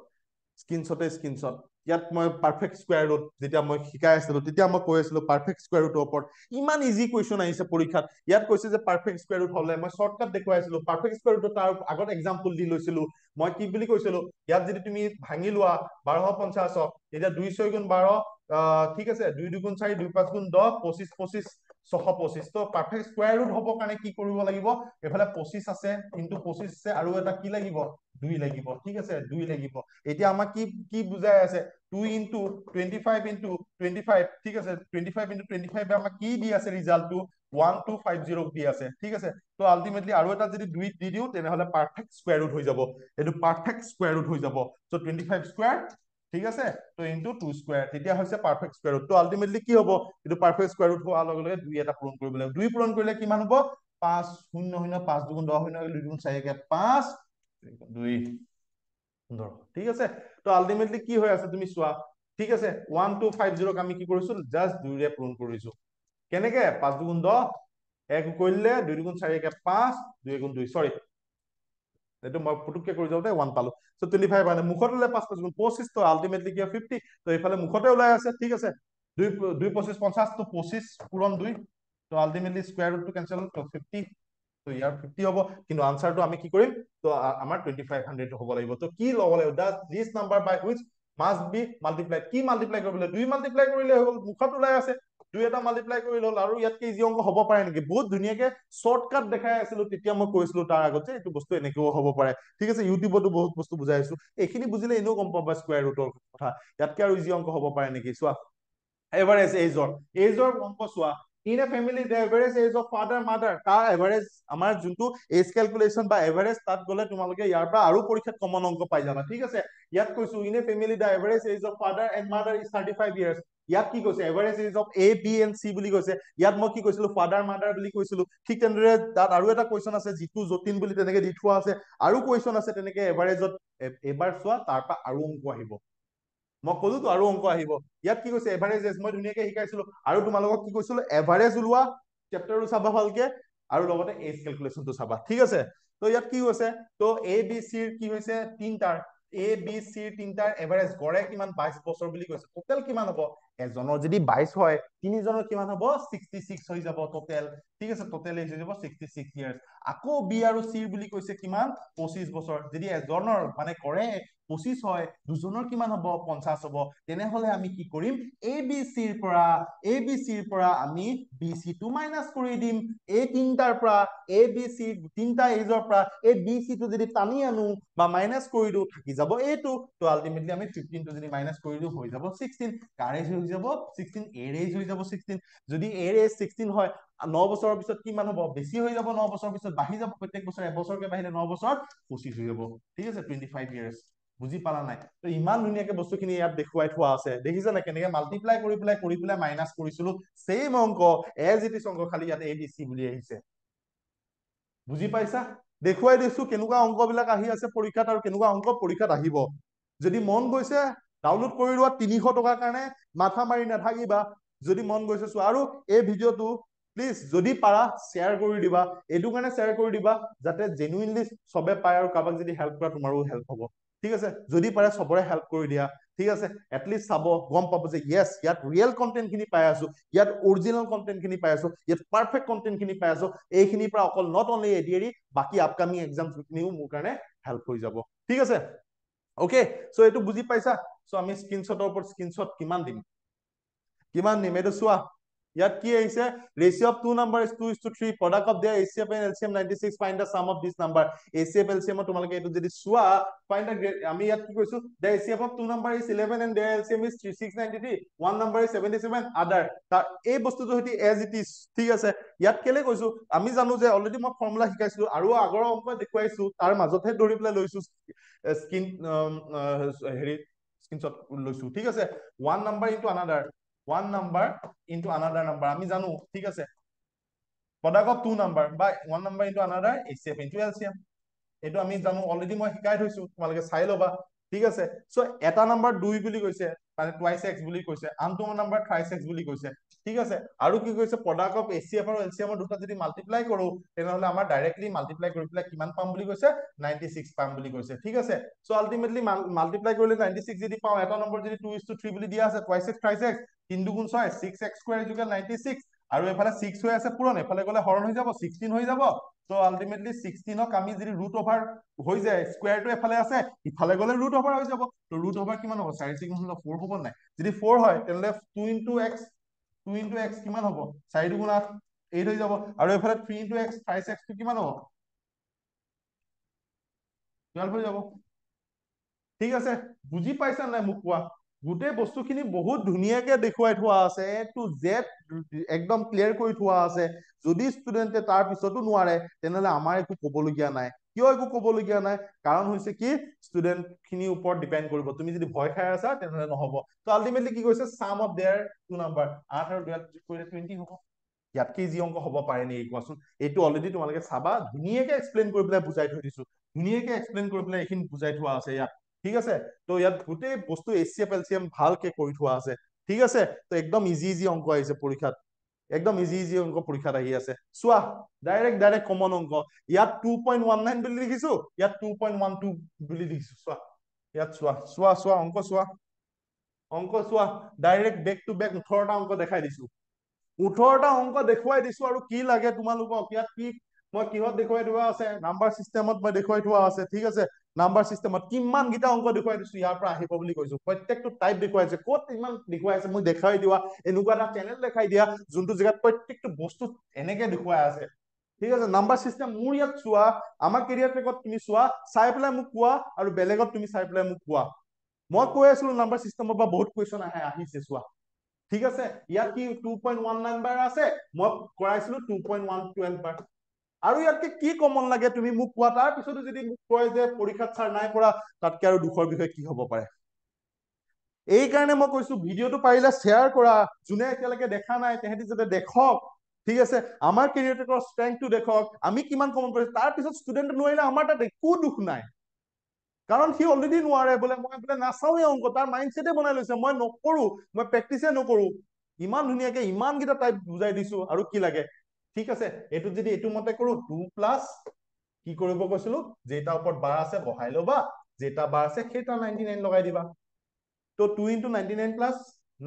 [SPEAKER 1] স্ক্ৰীনশ্বট ইয়াত মই পাৰফেক্ট স্কোৱাৰ ৰুট যেতিয়া মই শিকাই আছিলো তেতিয়া মই কৈ আছিলো পাৰফেক্ট স্কোৱাৰ ৰুটৰ ওপৰত ইমান ইজি কুৱেশ্যন আহিছে পৰীক্ষাত ইয়াত কৈছে যে পাৰফেক্ট স্কোৱাৰ ৰুট হলে মই শৰ্টকাট দেখুৱাই আছিলো পাৰফেক্ট স্কোৱাৰ ৰুটৰ তাৰ আগত এক্সাম্পল দি লৈছিলো মই কি বুলি কৈছিলো ইয়াত যদি তুমি ভাঙি লোৱা 1250 এতিয়া 2 6 গুণ 12 ঠিক আছে 2 2 গুণ 4 2 5 গুণ 10 25 25 625 তো পাৰফেক্ট স্কোৱাৰ ৰুট হবৰ কাৰণে কি কৰিব লাগিব এফালে 25 আছে ইনটু 25 আছে আৰু এটা কি লাগিব 2 লাগিব ঠিক আছে 2 লাগিব এতিয়া আমাক কি কি বুজাই আছে 2 ইনটু 25 ইনটু 25 ঠিক আছে 25 ইনটু 25 আমাক কি দি আছে ৰিজাল্টটো 1250 দি আছে ঠিক আছে তো আলটিমেটলি আৰু এটা যদি 2 দি দিও তেনেহলে পাৰফেক্ট স্কোৱাৰ ৰুট হৈ যাব এইটো পাৰফেক্ট স্কোৱাৰ ৰুট হৈ যাব সো 25 স্কোৱাৰ ঠিক আছে তো ইনটু 2 স্কোৱাৰ তেতিয়া হৈছে পাৰফেক্ট স্কোৱাৰ ৰুট তো আলটিমেটলি কি হ'ব এইটো পাৰফেক্ট স্কোৱাৰ ৰুট হোৱাৰ লগে লগে 2 এটা পূৰণ কৰিব লাগিব 2 পূৰণ কৰিলে কিমান হ'ব 5 0 0 5 2 10 0 2 গুণ 4 5 2 15 ঠিক আছে তো আলটিমেটলি কি হৈ আছে তুমি চোৱা ঠিক আছে 1250 আমি কি কৰিছো জাস্ট 2 ৰে পূৰণ কৰিছো কেনেকে 5 2 গুণ 10 1 কৰিলে 2 গুণ 4 5 2 গুণ 2 সৰি এইটো মই পুটুককে কৰি যাওঁতে 1 পালো সো 25 মানে মুখত ওলাই 5 5 গুণ 25 তো আলটিমেটলি কি 50 তো এইফালে মুখতে ওলাই আছে ঠিক আছে 2 2 25 50 তো 25 পূৰণ 2 তো আলটিমেটলি স্কয়াৰ ৰুটটো কেনসেল হ'ল তো 50 তো ইয়াৰ 50 হ'ব কিন্তু আনসাৰটো আমি কি কৰিম তো আমাৰ 2500 হ'ব লাগিব তো কি ল'ব লাগিব does this number by which must be multiplied কি মাল্টিপ্লাই কৰিবলৈ 2 মাল্টিপ্লাই কৰিলে হৈ গ'ল মুখত ওলাই আছে 2 এটা মাল্টিপ্লাই কৰি ল'ল আৰু ইয়াতকে ইজি অংক হ'ব পাৰে নেকি বহুত ধুনীয়াকে শৰ্টকাট দেখাই আছিলো তেতিয়া মই কৈছিলো তাৰ আগত যে এইটো বস্তু এনেকেও হ'ব পাৰে ঠিক আছে ইউটিউবতো বহুত বস্তু বুজাই আছো এইখিনি বুজিলে এনেও গম পাবা স্কয়াৰ ৰুটৰ কথা ইয়াতকে আৰু ইজি অংক হ'ব পাৰে নেকি চোৱা এভাৰেজ এজৰ অংক চোৱা in a family the average age of father mother তাৰ এভাৰেজ আমাৰ যোনটো এজ ক্যালকুলেশন বা এভাৰেজ তাত গলে তোমালোকে ইয়াৰ পৰা আৰু পৰীক্ষাত কমন অংক পাই যাবা ঠিক আছে ইয়াত কৈছো in a family the average age of father and mother is 35 years ইয়াত কি কৈছে average age of A B and C বুলি কৈছে ইয়াত মই কি কৈছিলো ফাদাৰ মাদাৰ বুলি কৈছিলো ঠিক তেনেদৰে তাত আৰু এটা কোৱেশ্চন আছে যিটো জটিন বুলি তেনেকে দি থোৱা আছে আৰু কোৱেশ্চন আছে তেনেকে এভাৰেজত এবাৰ চোৱা তাৰ পৰা আৰু অংক আহিব মই কলো তো আৰু অংক আহিব ইয়াত কি কৈছে এভাৰেজ এজ মই ধুনীয়াকে শিকাইছিলো আৰু তোমালোকক কি কৈছিলো এভাৰেজ ওলোৱা চেপ্টাৰটো চাবা ভালকে আৰু লগতে এজ ক্যালকুলেশনটো চাবা ঠিক আছে তো ইয়াত কি হৈছে তো এ বি সি কি হৈছে তিনটাৰ এ বি সি তিনটাৰ এভাৰেজ গড়ে কিমান 22 বছৰ বুলি কৈছে টোটেল কিমান হ'ব এজনৰ যদি 22 হয় তিনিজনৰ কিমান হ'ব 66 হৈ যাব টোটেল ঠিক আছে টোটেল এজ হৈ যাব 66 ইয়াৰ্স আকৌ বি আৰু সি বুলি কৈছে কিমান 25 বছৰ যদি এজনৰ মানে গড়ে 25 হয় দুজনৰ কিমান হ'ব 50 হ'ব তেনেহলে আমি কি কৰিম এ বি সিৰ পৰা আমি বি সি টো মাইনাস কৰি দিম এই তিনটাৰ পৰা এ বি সি তিনটা এজৰ পৰা এই বি সি টো যদি টানি আনো বা মাইনাস কৰি দিও থাকি যাব এইটো তো আলটিমেটলি আমি 15 টো যদি মাইনাস কৰি দিও হৈ যাব 16 কাৰ এজ হৈ যাব 16 এৰ এজ হৈ যাব 16 যদি এৰ এজ 16 হয় 9 বছৰৰ পিছত কিমান হ'ব বেছি হৈ যাব 9 বছৰৰ পিছত বাঢ়ি যাব প্ৰত্যেক বছৰ এবছৰকে বাঢ়িলে 9 বছৰ 25 হৈ যাব ঠিক আছে 25 ইয়াৰ্স বুজি পালা নাই তো ইমান ধুনীয়াকে বস্তুখিনি ইয়াত দেখুৱাই থোৱা আছে দেখিছা না কেনেকে মাল্টিপ্লাই কৰি পেলাই মাইনাস কৰিছিলো সেম অংক এজ ইট ইজ অংক খালি ইয়াত এ বি সি বুলি আহিছে বুজি পাইছা দেখুৱাই দিছো কেনেকুৱা অংক বিলাক আহি আছে পৰীক্ষাত আৰু কেনেকুৱা অংক পৰীক্ষাত আহিব যদি মন গৈছে ডাউনলোড কৰি লোৱা 300 টকাৰ কাৰণে মাথা মাৰি নাথাকিবা যদি মন গৈছে চোৱা আৰু এই ভিডিঅটো প্লিজ যদি পাৰা শ্বেয়াৰ কৰি দিবা এইটো কাৰণে শ্বেয়াৰ কৰি দিবা যাতে জেনুইনলি সবে পায় আৰু কাৰোবাক যদি হেল্প কৰা তোমাৰো হেল্প হ'ব ঠিক আছে যদি পাৰে সবৰে হেল্প কৰি দিয়া ঠিক আছে এটলিষ্ট চাব গম পাব যে ইয়েস ইয়াত ৰিয়েল কন্টেন্ট খিনি পাই আছো ইয়াত অৰিজিনাল কন্টেন্ট খিনি পাই আছো ইয়াত পাৰফেক্ট কন্টেন্ট খিনি পাই আছো এইখিনিৰ পৰা অকল নট অনলি এডিএৰি বাকি আপকামিং এক্সামছ খিনিও মোৰ কাৰণে হেল্প হৈ যাব ঠিক আছে ওকে সো এইটো বুজি পাইছা সো আমি স্ক্ৰিনশ্বটৰ ওপৰত স্ক্ৰিনশ্বট কিমান দিম এইটো চোৱা ইয়াত কি আহিছে ratio of two number is 2:3 product of their HCF and LCM 96 find the sum of this number HCF LCM তোমালোকে এটো যদি চোৱা find the আমি ইয়াত কি কৈছো the HCF of two number is 11 and their LCM is 693 one number is 77 other তাৰ এই বস্তুটো হতি as it is ঠিক আছে ইয়াত কেলে কৈছো আমি জানো যে অলৰেডি মই ফৰ্মুলা শিকাইছিলো আৰু আগৰ অংক দেখুৱাইছো তাৰ মাজতহে ধৰি পেলাই লৈছো স্ক্ৰিন হেৰি স্ক্ৰিনশ্বট লৈছো ঠিক আছে one number into another one number into another number আমি জানো ঠিক আছে product of two number by one number into another HCF into LCM এইটো আমি জানো অলৰেডি মই শিকাই থৈছো তোমালোকে চাই লবা ঠিক আছে চ' এটা নাম্বাৰ 2 বুলি কৈছে মানে টুৱাইচ এক্স বুলি কৈছে আনটো নাম্বাৰ থ্ৰাইচ এক্স বুলি কৈছে ঠিক আছে আৰু কি কৈছে প্ৰডাক্ট অফ এচিএফ আৰু এলচিএমৰ দুটা যদি মাল্টিপ্লাই কৰো তেনেহলে আমাৰ ডাইৰেক্টলি মাল্টিপ্লাই কৰি পেলাই কিমান পাম বুলি কৈছে 96 পাম বুলি কৈছে ঠিক আছে চ' আলটিমেটলি মাল্টিপ্লাই কৰিলে 96 যদি পাওঁ এটা নম্বৰ যদি 2:3 বুলি দিয়া আছে টুৱাইচ এক্স থ্ৰাইচ এক্স 3 দুগুণ 6 6x স্কয়াৰ ইকুৱেল 96 আৰু এফালে 6 হৈ আছে পূৰণ এফালে গলে হৰণ হৈ যাব 16 হৈ যাব চ' আলটিমেটলি 16ক আমি যদি ৰুট অভাৰ হৈ যায় স্কয়াৰটো এফালে আছে ইফালে গলে ৰুট অভাৰ হৈ যাব তো ৰুট অভাৰ কিমান হ'ব 4 6 গুণ 4 হ'ব নাই যদি 4 হয় তেন্তে 2 x কিমান হ'ব 4 দুগুণ 8 8 হৈ যাব আৰু এফালে 3 x 5x টো কিমান হ'ব 12 হৈ যাব ঠিক আছে বুজি পাইছা নাই মোক কোৱা গোটেই বস্তুখিনি বহুত ধুনীয়াকে দেখুৱাই থোৱা আছে টু জেড একদম ক্লিয়াৰ কৰি থোৱা আছে যদি ষ্টুডেণ্টে তাৰ পিছতো নোৱাৰে তেনেহলে আমাৰ একো ক'বলগীয়া নাই কিয় একো ক'বলগীয়া নাই কাৰণ হৈছে কি ষ্টুডেণ্ট খিনিৰ ওপৰত ডিপেণ্ড কৰিব তুমি যদি ভয় খাই আছা তেনেহলে নহব তো আলটিমেটলি কি কৈছে সাম অফ দেয়াৰ টু নাম্বাৰ 8 আৰু 12 কৰিলে 20 হ'ব ইয়াতকে যি অংক হ'ব পাৰে নেকি কোৱাচোন এইটো অলৰেডি তোমালোকে চাবা ধুনীয়াকে এক্সপ্লেইন কৰি পেলাই বুজাই থৈ দিছো ধুনীয়াকে এক্সপ্লেইন কৰি পেলাই এইখিনি বুজাই থোৱা আছে ইয়াত ঠিক আছে তো ইয়াত গোটেই বস্তু এচিএফ এলচিএম ভালকে কৰি থোৱা আছে ঠিক আছে তো একদম ইজি ইজি অংক আহিছে পৰীক্ষাত একদম ইজি ইজি অংক পৰীক্ষাত আহি আছে চোৱা ডাইৰেক্ট কমন অংক ইয়াত 2.19 বুলি লিখিছো ইয়াত 2.12 বুলি লিখিছো চোৱা ইয়াত চোৱা অংক চোৱা ডাইৰেক্ট বেক টু বেক 18টা অংক দেখাই দিছো 18টা অংক দেখুৱাই দিছো আৰু কি লাগে তোমালোকক ইয়াত কি মই কিহত দেখুৱাই থোৱা আছে নাম্বাৰ চিষ্টেমত মই দেখুৱাই থোৱা আছে ঠিক আছে নাম্বাৰ চিষ্টেমত কিমান গিটা অংক দেখুৱাই দিছো ইয়াৰ পৰা আহিব বুলি কৈছো প্ৰত্যেকটো টাইপ দেখুৱাইছে ক'ত ইমান দেখুৱাই আছে মই দেখাই দিয়া এনেকুৱা এটা চেনেল দেখাই দিয়া যোনটো জেগাত প্ৰত্যেকটো বস্তু এনেকে দেখুৱাই আছে ঠিক আছে নাম্বাৰ চিষ্টেম মোৰ ইয়াত চোৱা আমাৰ কেৰিয়াৰ ট্ৰেকত তুমি চোৱা চাই পেলাই মোক কোৱা আৰু বেলেগত তুমি চাই পেলাই মোক কোৱা মই কৈ আছিলো নাম্বাৰ চিষ্টেমৰ পৰা বহুত কুৱেশ্যন আহিছে চোৱা ঠিক আছে ইয়াত কি 2.19 বাৰ আছে মই কৰাইছিলো 2.112 বাৰ আৰু ইয়াতকে কি কমন লাগে তুমি মোক কোৱা তাৰ পিছতো যদি মোক কয় যে পৰীক্ষাত ছাৰ নাই কৰা তাতকে আৰু দুখৰ বিষয় কি হ'ব পাৰে এই কাৰণে মই কৈছো ভিডিঅ'টো পাৰিলে শ্বেয়াৰ কৰা যোনে এতিয়ালৈকে দেখা নাই তেহেঁতি যাতে দেখক ঠিক আছে আমাৰ কেৰিয়াৰ ট্ৰেকৰ ষ্ট্ৰেংথটো দেখক আমি কিমান কমন কৰিছো তাৰ পিছত ষ্টুডেণ্ট নোৱাৰিলে আমাৰ তাত একো দুখ নাই কাৰণ সি অলৰেডি নোৱাৰে বোলে মই বোলে নাচাওৱে অংক তাৰ মাইণ্ডছেটে বনাই লৈছে মই নকৰো মই প্ৰেক্টিছে নকৰো ইমান ধুনীয়াকে ইমান কেইটা টাইপ বুজাই দিছো আৰু কি লাগে ঠিক আছে এইটোত যদি এইটো মতে কৰো 2 প্লাছ কি কৰিব কৈছিলো যেটা ওপৰত বাৰ আছে বহাই ল'বা যেটা বাৰ আছে সেইটা 99 লগাই দিবা তো 2 into 99 প্লাছ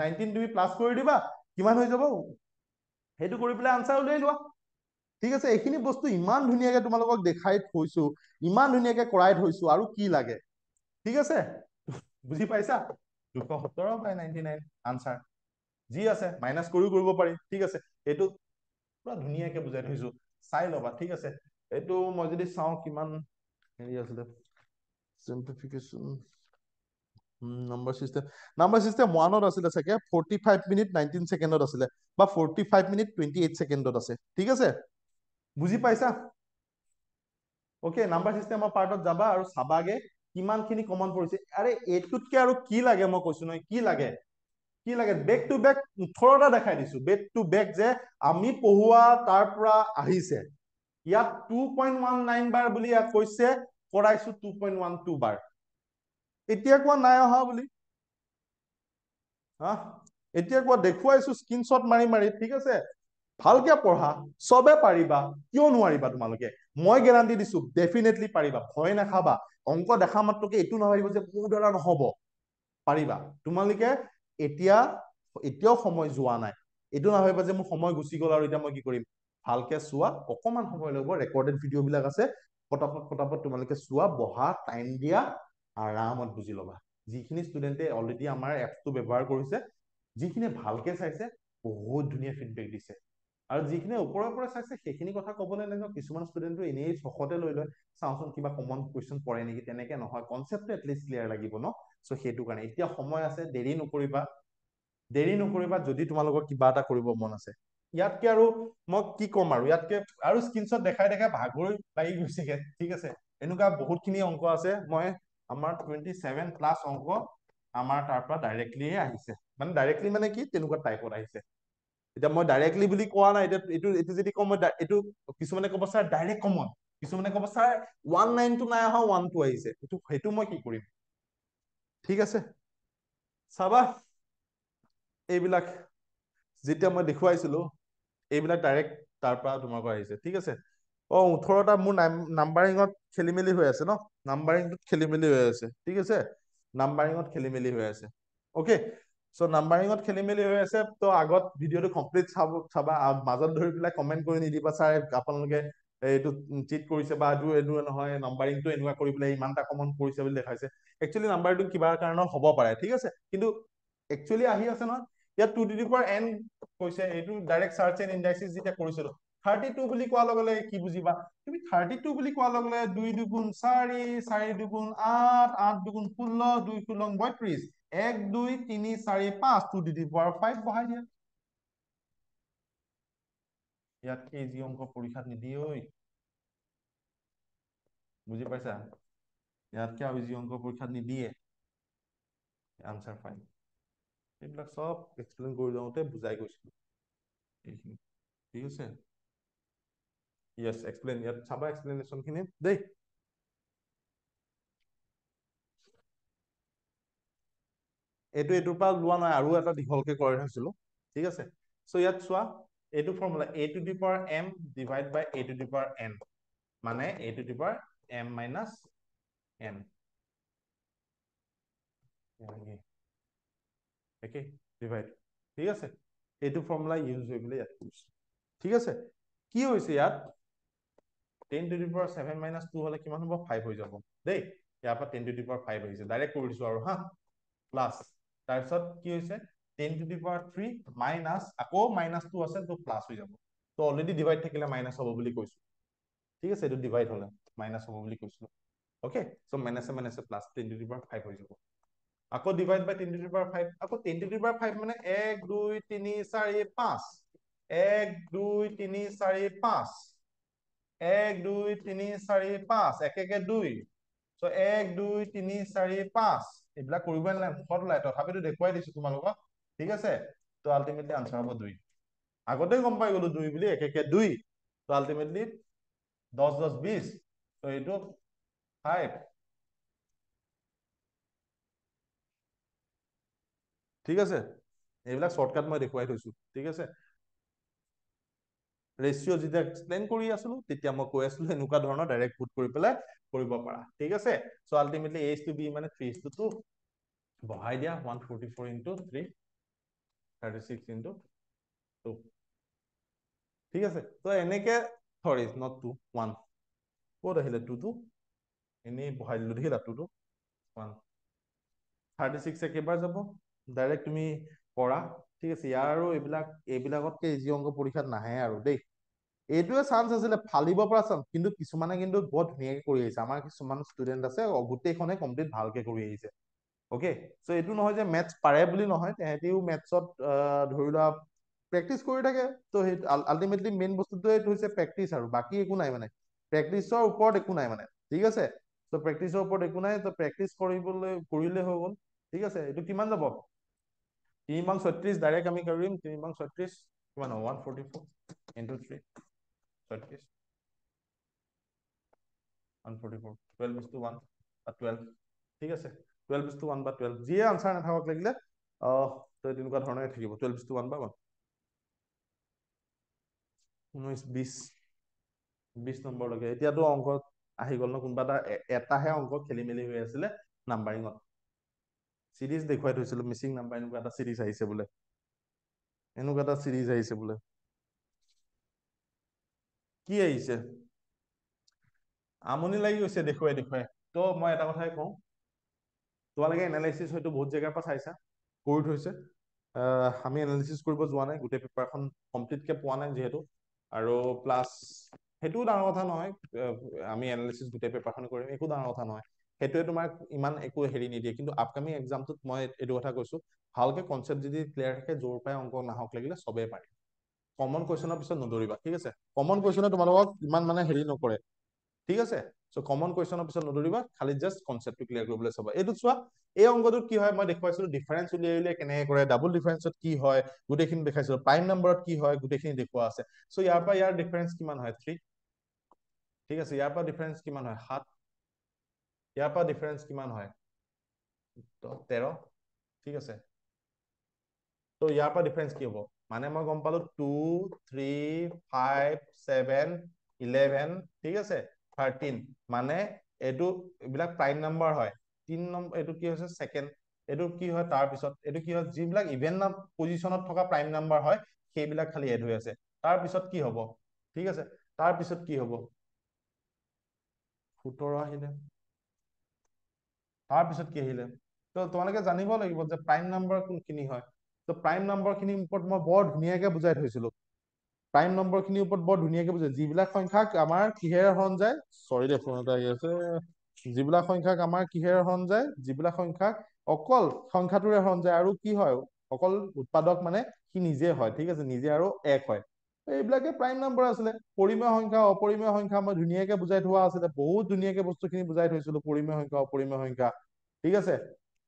[SPEAKER 1] 19 তুমি প্লাছ কৰি দিবা কিমান হৈ যাব সেইটো কৰি পেলাই আনসাৰ উলিয়াই লোৱা ঠিক আছে এইখিনি বস্তু ইমান ধুনীয়াকে তোমালোকক দেখাই থৈছো ইমান ধুনীয়াকে কৰাই থৈছো আৰু কি লাগে ঠিক আছে বুজি পাইছা 217 বাই 99 আনসাৰ যি আছে মাইনাছ কৰিও কৰিব পাৰি ঠিক আছে এইটো পুৰা ধুনীয়াকে বুজাই থৈছো চাই ল'বা ঠিক আছে এইটো মই যদি চাওঁ কিমান হেৰি আছিলে simplification নাম্বাৰ চিষ্টেম 1ত আছিলে চাগে 45 মিনিট 19 ছেকেণ্ডত আছিলে বা 45 মিনিট 28 ছেকেণ্ডত আছে ঠিক আছে বুজি পাইছা ওকে নাম্বাৰ চিষ্টেমৰ পাৰ্টত যাবা আৰু চাবাগে কিমানখিনি কমন পৰিছে আৰে এইটোতকে আৰু কি লাগে মই কৈছো নহয় কি লাগে বেক টু বেক 18টা দেখাই দিছো বেক টু বেক যে আমি পঢ়ুৱা তাৰ পৰা আহিছে ইয়াত 2.19 বাৰ বুলি ইয়াত কৈছে কৰাইছো 2.12 বাৰ এতিয়া কোৱা নাই অহা বুলি এতিয়া কোৱা দেখুৱাইছো স্ক্ৰীনশ্বট মাৰি ঠিক আছে ভালকে পঢ়া চবে পাৰিবা কিয় নোৱাৰিবা তোমালোকে মই গেৰান্টি দিছো ডেফিনেটলি পাৰিবা ভয় নাখাবা অংক দেখা মাত্ৰকে এইটো নাভাবিব যে মোৰ দ্বাৰা নহব পাৰিবা তোমালোকে এতিয়াও সময় যোৱা নাই এইটো নাভাবিবা যে মোৰ সময় গুচি গল আৰু এতিয়া মই কি কৰিম ভালকে চোৱা অকমান সময় ল'ব ৰেকৰ্ডেড ভিডিঅ' বিলাক আছে ফটাফট তোমালোকে চোৱা বহা টাইম দিয়া আৰামত বুজি ল'বা যিখিনি ষ্টুডেণ্টে অলৰেডি আমাৰ এপটো ব্যৱহাৰ কৰিছে যিখিনি ভালকে চাইছে বহুত ধুনীয়া ফিডবেক দিছে আৰু যিখিনি ওপৰে চাইছে সেইখিনি কথা ক'বলৈ নালাগে কিছুমান ষ্টুডেণ্টটো এনেই চখতে লৈ লয় চাওঁচোন কিবা কমন কুৱেশ্যন পৰে নেকি তেনেকে নহয় কনচেপ্টটো এটলিষ্ট ক্লিয়াৰ লাগিব ন চ' সেইটো কাৰণে এতিয়া সময় আছে দেৰি নকৰিবা যদি তোমালোকৰ কিবা এটা কৰিব মন আছে ইয়াতকে আৰু মই কি ক'ম আৰু ইয়াতকে আৰু স্ক্ৰীনশ্বট দেখাই ভাগৰি লাগি গৈছেগে ঠিক আছে এনেকুৱা বহুতখিনি অংক আছে মই আমাৰ 27 প্লাছ অংক আমাৰ তাৰ পৰা ডাইৰেক্টলি আহিছে মানে ডাইৰেক্টলি মানে কি তেনেকুৱা টাইপত আহিছে এতিয়া মই ডাইৰেক্টলি বুলি কোৱা নাই এইটো যদি কম মই এইটো কিছুমানে ক'ব ছাৰ ডাইৰেক্ট কমন কিছুমানে ক'ব ছাৰ 19টো নাই অহা 1টো আহিছে সেইটো মই কি কৰিম ঠিক আছে, চাবা এইবিলাক যেতিয়া মই দেখুৱাইছিলো এইবিলাক ডাইৰেক্ট তাৰ পৰা তোমালোকৰ আহিছে। ঠিক আছে, 18টা মোৰ নাম্বাৰিঙত খেলি মেলি হৈ আছে ন, নাম্বাৰিংটোত খেলি মেলি হৈ আছে। ঠিক আছে, নাম্বাৰিঙত খেলি মেলি হৈ আছে। অ'কে, চ' নাম্বাৰিঙত খেলি মেলি হৈ আছে। তো আগত ভিডিঅ'টো কমপ্লিট চাবা, মাজত ধৰি পেলাই কমেণ্ট কৰি নিদিবা ছাৰ আপোনালোকে এইটো চিট কৰিছে বা এইটো নহয়, নাম্বাৰিংটো এনেকুৱা কৰি পেলাই ইমানটা কমন কৰিছে বুলি দেখাইছে। একচুৱেলি নাম্বাৰটো কিবা কাৰণত হ'ব পাৰে। ঠিক আছে, কিন্তু একচুৱেলি আহি আছে নহয় ইয়াত 2 to the power n কৈছে। এইটো ডাইৰেক্ট চাৰ্চ এণ্ড ইণ্ডাইচিছ যেতিয়া কৰিছিলো 32 বুলি কোৱাৰ লগে লগে কি বুজিবা তুমি? 32 বুলি কোৱাৰ লগে লগে 2 দুগুণ 4, 4 দুগুণ 8, 8 দুগুণ 16, 2 ষোলং 32, 1 2 3 4 5, 2 to the power 5 বহাই দিয়া। ইয়াতকে ইজি অংক পৰীক্ষাত নিদিয়ে ঐ, বুজি পাইছা? ইয়াতকে আৰু ইজি অংক পৰীক্ষাত নিদিয়ে। আনসাৰ 5 এইবিলাক সব এক্সপ্লেইন কৰি যাওঁতে বুজাই গৈছিলো এইখিনি। ঠিক আছে, ইয়েছ এক্সপ্লেইন, ইয়াত চাবা এক্সপ্লেনেশ্যন খিনি দেই। এইটোৰ পৰা লোৱা নাই, আৰু এটা দীঘলকে কৰি থৈছিলো। ঠিক আছে, চ' ইয়াত চোৱা এইটো formula a to the power m divide by a to the power n, মানে a to the power m minus n। একে ডিভাইড। ঠিক আছে, এইটো ফৰ্মুলা ইউজ হৈ পেলাই ইয়াত কৰিছো। ঠিক আছে, কি হৈছে ইয়াত 10 to the power 7 minus 2 হলে কিমান হ'ব? 5 হৈ যাব দেই। ইয়াৰ পৰা 10 to the power 5 আহিছে, ডাইৰেক্ট কৰি দিছো আৰু হা, প্লাছ তাৰপিছত কি হৈছে 10 to the power 3 মাইনাছ আকৌ মাইনাছ 2 আছে তো প্লাছ হৈ যাব। তো অলৰেডি ডিভাইড থাকিলে মাইনাছ হ'ব বুলি কৈছো। ঠিক আছে, এইটো ডিভাইড হলে মাইনাছ হ'ব বুলি কৈছিলো। অ'কে, চ' মাইনাছে মাইনাছে প্লাছ 10 to the power 5 হৈ যাব। আকৌ divide by 10 to the power 5, আকৌ 10 to the power 5 মানে 1 2 3 4 5, 1 2 3 4 5, 1 2 3 4 5, একে 2, চ' 1 2 3 4 5 এইবিলাক কৰিবই নালাগে, মুখত ওলাই, তথাপিতো দেখুৱাই দিছো তোমালোকক। ঠিক আছে, তো আলটিমেটলি আনসাৰ হ'ব 2। আগতে গম পাই গলো 2 বুলি, একে 2, তো আলটিমেটলি 10 10 20, তো এইটো 5। ঠিক আছে, এইবিলাক শৰ্টকাট মই দেখুৱাই থৈছো। ঠিক আছে, ৰেচিঅ' যেতিয়া এক্সপ্লেইন কৰি আছিলো তেতিয়া মই কৈ আছিলো এনেকুৱা ধৰণৰ ডাইৰেক্ট পুট কৰি পেলাই কৰিব পাৰা। ঠিক আছে, চ' আলটিমেটলি a to b মানে 3:2 বহাই দিয়া, 144 into 3, 36 into 2। ঠিক আছে, তো এনেকে সৰি নট 2 1 ক'ত আহিলে 2 এনেই বহাই দিলো, দেখিলা 2 1 36 একেবাৰে যাব, ডাইৰেক্ট তুমি কৰা। ঠিক আছে, ইয়াৰ আৰু এইবিলাকতকে ইজি অংক পৰীক্ষাত নাহে আৰু দেই। এইটোৱে চান্স আছিলে ফালিব পৰা চান্স, কিন্তু কিছুমানে কিন্তু বৰ ধুনীয়াকে কৰি আহিছে। আমাৰ কিছুমান ষ্টুডেন্ট আছে গোটেইখনে কমপ্লিট ভালকে কৰি আহিছে। অ'কে, চ' এইটো নহয় যে মেথছ পাৰে বুলি নহয়, তেহেঁতিও মেথছত ধৰি লোৱা প্ৰেক্টিচ কৰি থাকে। তো সেই আলটিমেটলি মেইন বস্তুটোৱে এইটো হৈছে প্ৰেক্টিচ, আৰু বাকী একো নাই মানে, প্ৰেক্টিচৰ ওপৰত একো নাই মানে। ঠিক আছে, ত' প্ৰেক্টিচৰ ওপৰত একো নাই, তো প্ৰেক্টিচ কৰিলে হৈ গ'ল। ঠিক আছে, এইটো কিমান যাব? 3 বাং 36 ডাইৰেক্ট আমি কৰিম। 3 বাং 36 কিমান হ'ব? 144 into 3, 36 144, 12:1 বা 12। ঠিক আছে, 12:1 বা 12, যিয়ে আনসাৰ নাথাকক লাগিলে তো তেনেকুৱা ধৰণে থাকিব, 12:1 বা 1। 19 20 নম্বৰলৈকে এতিয়াতো অংকত আহি গ'ল ন, কোনোবা এটাহে অংক খেলি মেলি হৈ আছিলে নাম্বাৰিঙত। চিৰিজ দেখুৱাই থৈছিলো, মিচিং নাম্বাৰ, এনেকুৱা এটা চিৰিজ আহিছে বোলে, এনেকুৱা এটা চিৰিজ আহিছে বোলে। কি আহিছে? আমনি লাগি গৈছে দেখুৱাই দেখুৱাই। তো মই এটা কথাই কওঁ, তোমালোকে এনালাইচিছ হয়তো বহুত জেগাৰ পৰা চাইছা, কৰি থৈছে। আমি এনালাইচিছ কৰিব যোৱা নাই, গোটেই পেপাৰখন কমপ্লিটকে পোৱা নাই যিহেতু, আৰু প্লাছ সেইটোও ডাঙৰ কথা নহয়। আমি এনালাইচিছ গোটেই পেপাৰখন কৰিম, একো ডাঙৰ কথা নহয়। সেইটোৱে তোমাক ইমান একো হেৰি নিদিয়ে, কিন্তু আপকামিং এক্সামটোত মই এইটো কথা কৈছো, ভালকে কনচেপ্ট যদি ক্লিয়াৰ থাকে, য'ৰ পৰাই অংক নাহক লাগিলে চবেই পাৰে। কমন কুৱেশ্যনৰ পিছত নদৌৰিবা। ঠিক আছে, কমন কুৱেশ্যনে তোমালোকক ইমান মানে হেৰি নকৰে। ঠিক আছে, চ' কমন কুৱেশ্যনৰ পিছত নদৌৰিবা, খালি জাষ্ট কনচেপ্টটো ক্লিয়াৰ কৰিবলৈ চাবা। এইটোত চোৱা, এই অংকটোত কি হয় মই দেখুৱাইছিলো, ডিফাৰেন্স উলিয়াই উলিয়াই কেনেকে কৰে, ডাবল ডিফাৰেন্সত কি হয় গোটেইখিনি দেখাইছিলো, প্ৰাইম নম্বৰত কি হয় গোটেইখিনি দেখুওৱা আছে। চ' ইয়াৰ পৰা ইয়াৰ ডিফাৰেন্স কিমান হয়? 3। ঠিক আছে, ইয়াৰ পৰা ডিফাৰেন্স কিমান হয়? 7। ইয়াৰ পৰা ডিফাৰেন্স কিমান হয়? তো 13 ঠিক আছে তো ইয়াৰ পৰা ডিফাৰেন্স কি হ'ব মানে মই গম পালো 2 3 5 7 11 ঠিক আছে 13 মানে এইটো এইবিলাক প্ৰাইম নাম্বাৰ হয় 3 নম্বৰ এইটো কি হৈছে সেকেন্ড এইটো কি হয় তাৰ পিছত এইটো কি হয় যিবিলাক ইভেন পজিশনত থকা প্ৰাইম নাম্বাৰ হয় সেইবিলাক খালি এড হৈ আছে তাৰ পিছত কি হ'ব ঠিক আছে তাৰ পিছত কি হ'ব 17 আহিলে তাৰ পিছত কি আহিলে তো তোমালোকে জানিব লাগিব যে প্ৰাইম নাম্বাৰ কোনখিনি হয় তো প্ৰাইম নাম্বাৰ খিনিৰ ওপৰত মই বৰ ধুনীয়াকে বুজাই থৈছিলো প্ৰাইম নম্বৰ খিনিৰ ওপৰত বৰ ধুনীয়াকে বুজাই যিবিলাক সংখ্যাক আমাৰ কিহেৰে হৰণ যায় চৰি দে ফোন এটা আহি আছে যিবিলাক সংখ্যাক আমাৰ কিহেৰে হৰণ যায় যিবিলাক সংখ্যাক অকল সংখ্যাটোৰে হৰণ যায় আৰু কি হয় অকল উৎপাদক মানে সি নিজে হয় ঠিক আছে নিজে আৰু এক হয় এইবিলাকে প্ৰাইম নাম্বাৰ আছিলে পৰিমেয় সংখ্যা অপৰিমেয় সংখ্যা মই ধুনীয়াকে বুজাই থোৱা আছিলে বহুত ধুনীয়াকে বস্তুখিনি বুজাই থৈছিলো পৰিমেয় সংখ্যা অপৰিমেয় সংখ্যা ঠিক আছে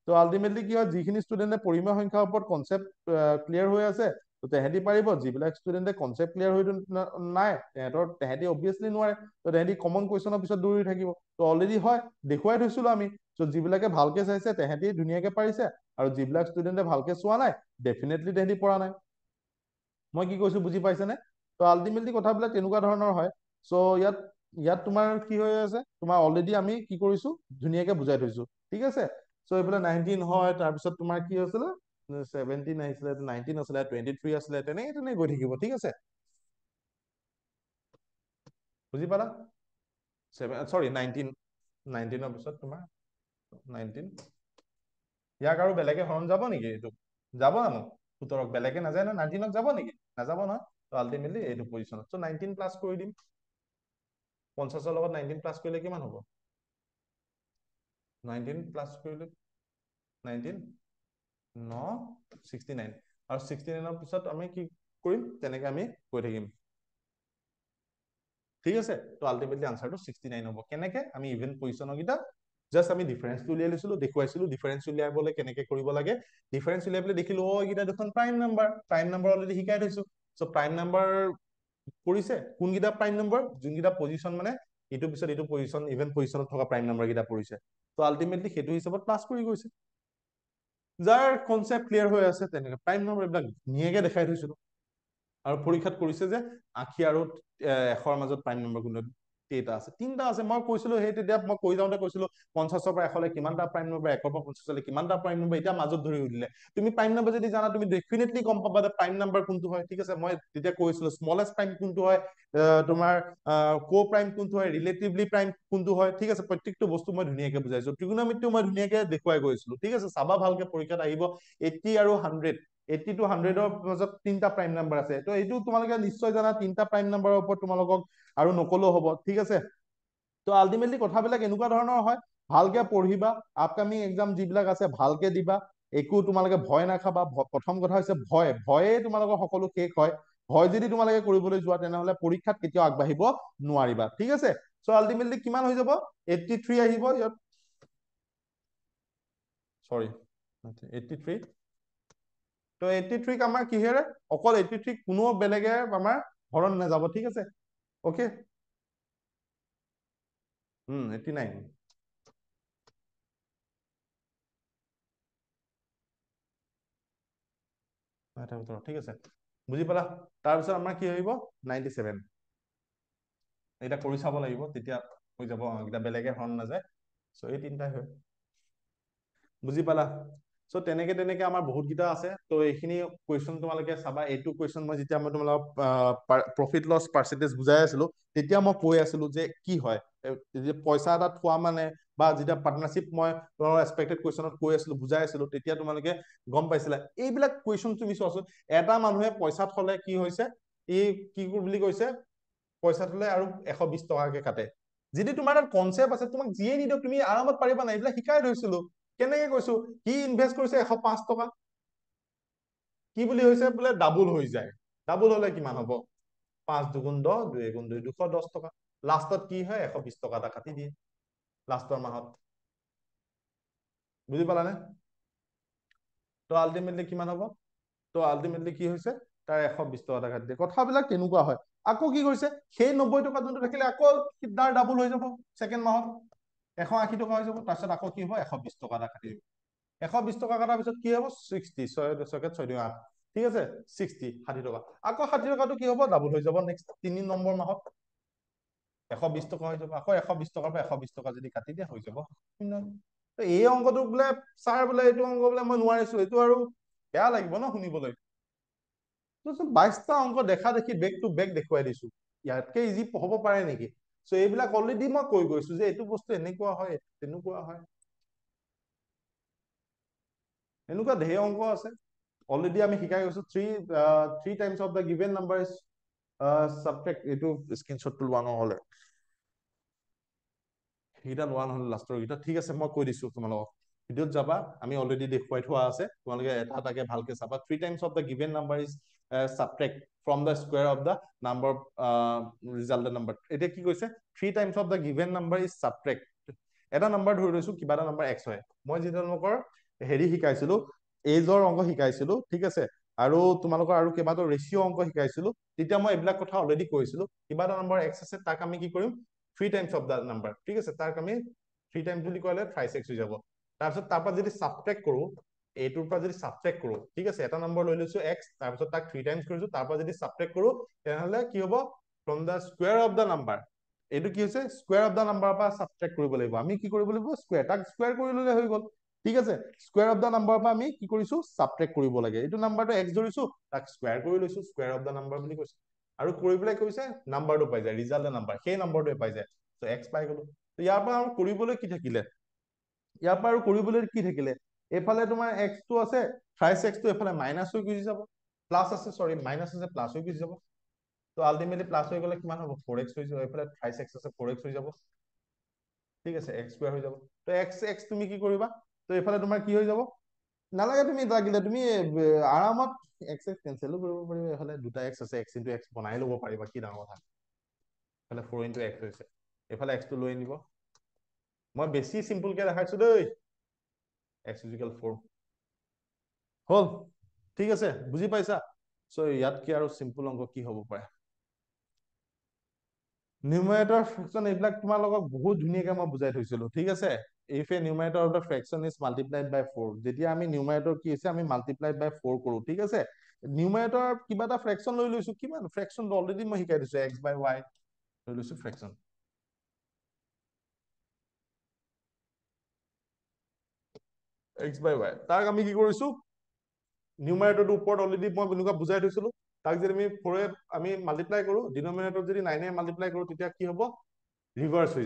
[SPEAKER 1] তো আলটিমেটলি কি হয় যিখিনি ষ্টুডেণ্টে পৰিমেয় সংখ্যাৰ ওপৰত কনচেপ্ট ক্লিয়াৰ হৈ আছে তো তেহেঁতি পাৰিব যিবিলাক ষ্টুডেণ্টে কনচেপ্ট ক্লিয়াৰ হৈ নাই তেহেঁতি অবভিয়াছলি নোৱাৰে তো তেহেঁতি কমন কুৱেশ্যনৰ পিছত দৌৰি থাকিব তো অলৰেডি হয় দেখুৱাই থৈছিলো আমি চ' যিবিলাকে ভালকে চাইছে তেহেঁতি ধুনীয়াকে পাৰিছে আৰু যিবিলাক ষ্টুডেণ্টে ভালকে চোৱা নাই ডেফিনেটলি তেহেঁতি পৰা নাই মই কি কৈছো বুজি পাইছেনে তো আলটিমেটলি কথাবিলাক তেনেকুৱা ধৰণৰ হয় চ' ইয়াত ইয়াত তোমাৰ কি হৈ আছে তোমাৰ অলৰেডি আমি কি কৰিছো ধুনীয়াকে বুজাই থৈছো ঠিক আছে চ' এইফালে 19 হয় তাৰপিছত তোমাৰ কি হৈছিলে 17 আহিছিলে 19 আছিলে 23 আছিলে তেনেকে গৈ থাকিব ঠিক আছে বুজি পালা চৰি 19 19ৰ পিছত তোমাৰ 19 ইয়াক আৰু বেলেগে হৰণ যাব নেকি এইটো যাব জানো 17ক বেলেগে নাযায় ন 19ক যাব নেকি নাযাব নহয় তো আলটিমেটলি এইটো পজিশ্যনত চ' 19 প্লাছ কৰি দিম 50ৰ লগত 19 প্লাছ কৰিলে কিমান হ'ব 19 প্লাছ কৰিলে 19 ন 69 আৰু 69ৰ পিছত আমি কি কৰিম তেনেকে আমি গৈ থাকিম ঠিক আছে তো আলটিমেটলি আনসাৰটো 69 হ'ব কেনেকে আমি ইভেন পজিশ্যনৰ কিটা জাষ্ট আমি ডিফাৰেন্সটো উলিয়াই লৈছিলো দেখুৱাইছিলো ডিফাৰেন্স উলিয়াবলৈ কেনেকে কৰিব লাগে ডিফাৰেন্স উলিয়াই পেলাই দেখিলো অ এইকেইটা দেখোন প্ৰাইম নাম্বাৰ অলৰেডি শিকাই থৈছো চ' প্ৰাইম নাম্বাৰ পৰিছে কোনকেইটা প্ৰাইম নম্বৰ যোনকেইটা পজিশ্যন মানে এইটো পিছত এইটো পজিশ্যন ইভেন পজিশ্যনত থকা প্ৰাইম নাম্বাৰ কেইটা পৰিছে তো আলটিমেটলি সেইটো হিচাপত প্লাছ কৰি গৈছে যাৰ কনচেপ্ট ক্লিয়াৰ হৈ আছে তেনেকে প্ৰাইম নম্বৰ এইবিলাক ধুনীয়াকে দেখাই থৈছিলো আৰু পৰীক্ষাত কৰিছে যে 80 আৰু 100ৰ মাজত প্ৰাইম নম্বৰ কোনটো কেইটা আছে তিনটা আছে মই কৈছিলো সেই তেতিয়া মই কৈ যাওঁতে কৈছিলো 50ৰ পৰা 100লৈ কিমানটা প্ৰাইম নম্বৰ 100ৰ পৰা 50লৈ কিমানটা প্ৰাইম নম্বৰ এতিয়া মাজত ধৰি উলিলে তুমি প্ৰাইম নম্বৰ যদি জানা তুমি ডেফিনেটলি গম পাবা যে প্ৰাইম নম্বৰ কোনটো হয় ঠিক আছে মই তেতিয়া কৈছিলো স্মলেষ্ট প্ৰাইম কোনটো হয় তোমাৰ কো প্ৰাইম কোনটো হয় ৰিলেটিভলি প্ৰাইম কোনটো হয় ঠিক আছে প্ৰত্যেকটো বস্তু মই ধুনীয়াকে বুজাইছো ত্ৰিকোণমিতিটো মই ধুনীয়াকে দেখুৱাই গৈছিলো ঠিক আছে চাবা ভালকে পৰীক্ষাত আহিব 80 আৰু 100 80 to 100ৰ মাজত তিনটা প্ৰাইম নাম্বাৰ আছে তো এইটো তোমালোকে নিশ্চয় জানা তিনটা প্ৰাইম নাম্বাৰৰ ওপৰত তোমালোকক আৰু নকলেও হ'ব ঠিক আছে তো আলটিমেটলি কথাবিলাক এনেকুৱা ধৰণৰ হয় ভালকে পঢ়িবা আপকামিং এক্সাম যিবিলাক আছে ভালকে দিবা একো তোমালোকে ভয় নাখাবা প্ৰথম কথা হৈছে ভয়ে তোমালোকৰ সকলো শেষ হয় ভয় যদি তোমালোকে কৰিবলৈ যোৱা তেনেহলে পৰীক্ষাত কেতিয়াও আগবাঢ়িব নোৱাৰিবা ঠিক আছে চ' আলটিমেটলি কিমান হৈ যাব 83 আহিব ইয়াত চৰি 83 তো 83ক আমাৰ কিহেৰে অকল 83 কোনো বেলেগে আমাৰ হৰণ নাযাব ঠিক আছে ওকে 89 ঠিক আছে বুজি পালা তাৰপিছত আমাৰ কি আহিব 97 এটা কৰি চাব লাগিব তেতিয়া হৈ যাব এটা বেলেগে হৰণ নাযায় চ' এই তিনটাই হয় বুজি পালা চ' তেনেকে তেনেকে আমাৰ বহুত কেইটা আছে তো এইখিনি কুৱেশ্যন তোমালোকে চাবা এইটো কুৱেশ্যন মই যেতিয়া মই তোমালোকক প্ৰফিট লছ পাৰ্চেন্টেজ বুজাই আছিলো তেতিয়া মই কৈ আছিলো যে কি হয় যে পইচা এটা থোৱা মানে বা যেতিয়া পাৰ্টনাৰশ্বিপ মই তোমালোকৰ এক্সপেক্টেড কুৱেশ্যনত কৈ আছিলো বুজাই আছিলো তেতিয়া তোমালোকে গম পাইছিলা এইবিলাক কুৱেশ্যন তুমি চোৱাচোন এটা মানুহে পইচা থলে কি হৈছে ই কি বুলি কৈছে পইচা থলে আৰু 120 টকাকে কাটে যদি তোমাৰ তাত কনচেপ্ট আছে তোমাক যিয়ে নিদিয়ক তুমি আৰামত পাৰিবা না এইবিলাক শিকাই থৈছিলো কেনেকে কৈছো সি ইনভেষ্ট কৰিছে 105 টকা কি বুলি হৈছে বোলে ডাবল হৈ যায় ডাবল হলে কিমান হ'ব 5 দুগুণ 10 2 গুণ 2 210 টকা লাষ্টত কি হয় 120 টকা এটা কাটি দিয়ে লাষ্টৰ মাহত বুজি পালানে তো আলটিমেটলি কিমান হ'ব তো আলটিমেটলি কি হৈছে তাৰ 120 টকা এটা কাটি দিয়ে কথাবিলাক তেনেকুৱা হয় আকৌ কি কৰিছে সেই 90 টকা যোনটো থাকিলে আকৌ তাৰ ডাবল হৈ যাব ছেকেণ্ড মাহত 180 টকা হৈ যাব তাৰপিছত আকৌ কি হ'ব 120 টকা এটা কাটি দিব 120 টকা কটাৰ পিছত কি হ'ব 60 6 8 ঠিক আছে 60 60 টকা আকৌ 60 টকাটো কি হ'ব ডাবল হৈ যাব নেক্সট 3 নম্বৰ মাহত 120 টকা হৈ যাব আকৌ 120 টকাৰ পৰা 120 টকা যদি কাটি দিয়া হৈ যাব এই অংকটো বোলে ছাৰ বোলে এইটো অংক বোলে মই নোৱাৰিছো এইটো আৰু বেয়া লাগিব ন শুনিবলৈ 22টা অংক দেখা দেখি বেক টু বেক দেখুৱাই দিছো ইয়াতকে ইজি হ'ব পাৰে নেকি চ' এইবিলাক অলৰেডি মই কৈ গৈছো যে এইটো বস্তু এনেকুৱা হয় তেনেকুৱা হয় এনেকুৱা ঢেৰ অংক আছে অলৰেডি আমি শিকাই গৈছো three times of the given number is subtract এইটো স্ক্ৰীনশ্বটটো লোৱা নহ'লে সেইকেইটা লোৱা নহ'লে লাষ্টৰ কেইটা ঠিক আছে মই কৈ দিছো তোমালোকক ভিডিঅ'ত যাবা আমি অলৰেডি দেখুৱাই থোৱা আছে তোমালোকে এটা এটাকে ভালকে চাবা three times of the given number is subtract from the square of the number resulted number এতিয়া কি কৈছে three times of the given number is subtract এটা নাম্বাৰ ধৰি লৈছো কিবা এটা নাম্বাৰ এক্স হয় মই যি তেওঁলোকৰ হেৰি শিকাইছিলো এইজৰ অংক শিকাইছিলো ঠিক আছে আৰু তোমালোকৰ আৰু কেইবাটাও ৰেচিঅ' অংক শিকাইছিলো তেতিয়া মই এইবিলাক কথা অলৰেডি কৈছিলো কিবা এটা নাম্বাৰ এক্স আছে তাক আমি কি কৰিম three times of the number ঠিক আছে তাক আমি থ্ৰী টাইমছ বুলি ক'লে থ্ৰাইছ এক্স হৈ যাব তাৰপিছত তাৰ পৰা যদি সাবট্ৰেক্ট কৰো এইটোৰ পৰা যদি সাবট্ৰেক্ট কৰো ঠিক আছে এটা নম্বৰ লৈ লৈছো এক্স তাৰপিছত তাক থ্ৰী টাইমছ কৰিছো তাৰ পৰা যদি সাবট্ৰেক্ট কৰো তেনেহ'লে কি হ'ব from the square of the number এইটো কি হৈছে স্কুৱেৰ অফ দ্য নাম্বাৰৰ পৰা সাবট্ৰেক্ট কৰিব লাগিব আমি কি কৰিব লাগিব স্কুৱেৰ তাক স্কুৱেৰ কৰি ল'লে হৈ গ'ল ঠিক আছে স্কুৱেৰ অফ দ্য নাম্বাৰৰ পৰা আমি কি কৰিছো সাবট্ৰেক্ট কৰিব লাগে এইটো নাম্বাৰটো এক্স ধৰিছো তাক স্কুৱেৰ কৰি লৈছো স্কুৱেৰ অফ দ্য নাম্বাৰ বুলি কৈছে আৰু কৰি পেলাই কৈছে নাম্বাৰটো পাই যায় ৰিজাল্ট নাম্বাৰ সেই নাম্বাৰটোৱে পাই যায় ত' এক্স পাই গলো ইয়াৰ পৰা আৰু কৰিবলৈ কি থাকিলে ইয়াৰ পৰা আৰু কৰিবলৈ কি থাকিলে এইফালে তোমাৰ এক্সটো আছে থ্ৰাইছ এক্সটো এইফালে মাইনাছ হৈ গুচি যাব প্লাছ আছে চৰি মাইনাছ আছে প্লাছ হৈ গুচি যাব তো আল্টিমেটলি প্লাছ হৈ গ'লে কিমান হ'ব 4x হৈ যাব এইফালে থ্ৰাইছ এক্স আছে 4x হৈ যাব ঠিক আছে এক্স স্কুৱেৰ হৈ যাব তো এক্স এক্স তুমি কি কৰিবা তো এইফালে তোমাৰ কি হৈ যাব নালাগে তুমি লাগিলে তুমি আৰামত এক্স এক্স কেনচেলো কৰিব পাৰিবা এইফালে দুটা এক্স আছে এক্স ইনটু এক্স বনাই ল'ব পাৰিবা কি ডাঙৰ কথা এইফালে 4 ইনটু এক্স হৈছে এইফালে এক্সটো লৈ আনিব মই বেছি চিম্পলকে দেখাইছো দেই এক্স ইজিকেল 4 হ'ল ঠিক আছে বুজি পাইছা চ' ইয়াতকে আৰু চিম্পল অংক কি হ'ব পাৰে নিউমাৰেটৰ ফ্ৰেকচন এইবিলাক তোমালোকক বহুত ধুনীয়াকে মই বুজাই থৈছিলো ঠিক আছে if a numerator of the fraction is multiplied by 4 যেতিয়া আমি নিউমাৰেটৰ কি হৈছে আমি মাল্টিপ্লাইড বাই 4 কৰো ঠিক আছে নিউমাৰেটৰ কিবা এটা ফ্ৰেকচন লৈ লৈছো কিমান ফ্ৰেকচন অলৰেডি মই শিকাই দিছো x বাই y লৈ লৈছো ফ্ৰেকচন x বাই y তাক আমি কি কৰিছো নিউমাৰেটৰটো ওপৰত অলৰেডি মই এনেকুৱা বুজাই থৈছিলো তাক যদি আমি 4 আমি মাল্টিপ্লাই কৰো ডিনমিনেটৰ যদি 9 মাল্টিপ্লাই কৰো তেতিয়া কি হ'ব ৰিভাৰ্স হৈ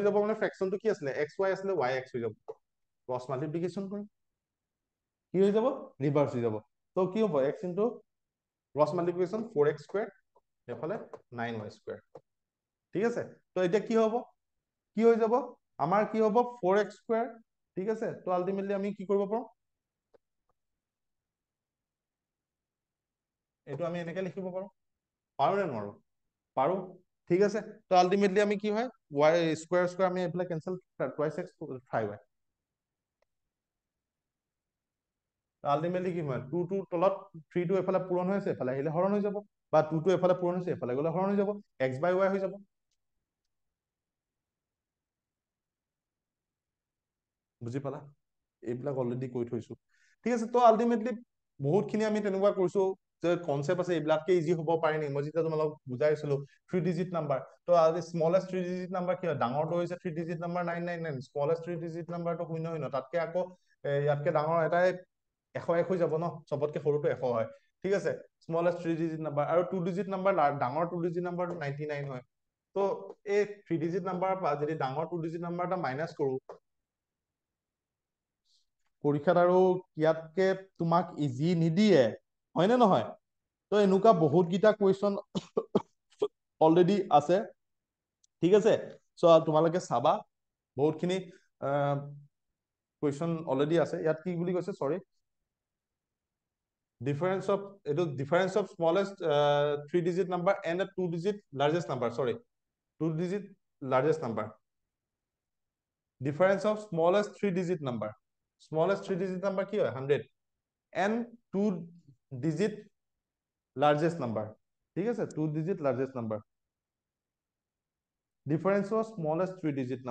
[SPEAKER 1] যাব মানে ফ্ৰেকচনটো কি আছিলে এক্স ৱাই আছিলে ৱাই এক্স হৈ যাব ক্ৰছ মাল্টিপ্লিকেশ্যন কৰিম কি হৈ যাব ৰিভাৰ্স হৈ যাব তো কি হ'ব x into cross multiplication 4x square এফালে 9y স্কয়াৰ ঠিক আছে তো এতিয়া কি হ'ব কি হৈ যাব আমাৰ কি হ'ব 4x স্কয়াৰ ঠিক আছে তো আলটিমেটলি আমি কি কৰিব পাৰো এইটো আমি এনেকে লিখিব পাৰো পাৰো নে নোৱাৰো পাৰো ঠিক আছে তো আলটিমেটলি আমি কি হয় y স্কয়াৰ স্কয়াৰ আমি এইফালে cancel twice x 5y ultimately কি হয় 2 2 তলত 3 টো এফালে পূৰণ হৈ আছে এফালে আহিলে হৰণ হৈ যাব বা 2 টো এফালে পূৰণ হৈছে এফালে গলে হৰণ হৈ যাব x বাই y হৈ যাব বুজি পালা এইবিলাক অলৰেডি কৈ থৈছো ঠিক আছে তো আলটিমেটলি বহুতখিনি আমি তেনেকুৱা কৰিছো যে কনচেপ্ট আছে এইবিলাকে ইজি হ'ব পাৰে নেকি মই যেতিয়া তোমালোকক বুজাইছিলো 3 ডিজিট নাম্বাৰ তো আজি স্মলেষ্ট 3 ডিজিট নাম্বাৰ কি হয় ডাঙৰটো হৈছে 3 ডিজিট নাম্বাৰ 999 স্মলেষ্ট 3 ডিজিট নাম্বাৰটো 00 তাতকে আকৌ ইয়াতকে ডাঙৰ এটাই 101 হৈ যাব ন সবতকে সৰুটো 100 হয় ঠিক আছে স্মলেষ্ট 3 ডিজিট নাম্বাৰ আৰু 2 ডিজিট নাম্বাৰ ডাঙৰ 2 ডিজিট নাম্বাৰটো 99 হয় তো এই 3 ডিজিট নাম্বাৰৰ পৰা যদি ডাঙৰ 2 ডিজিট নাম্বাৰ এটা মাইনাছ কৰো পৰীক্ষাত আৰু ইয়াতকে তোমাক ইজি নিদিয়ে হয়নে নহয় তো এনেকুৱা বহুত গিটা কুৱেশ্যন অলৰেডি আছে ঠিক আছে চ' তোমালোকে চাবা বহুতখিনি কুৱেশ্যন অলৰেডি আছে ইয়াত কি বুলি কৈছে সৰি difference of smallest 3 digit number and a 2 digit largest number sorry 2 digit largest number difference of smallest 3 digit number smallest 3 digit number কি হয় 100 and 2 digit largest number ঠিক আছে 2 digit largest number difference of smallest 3 digit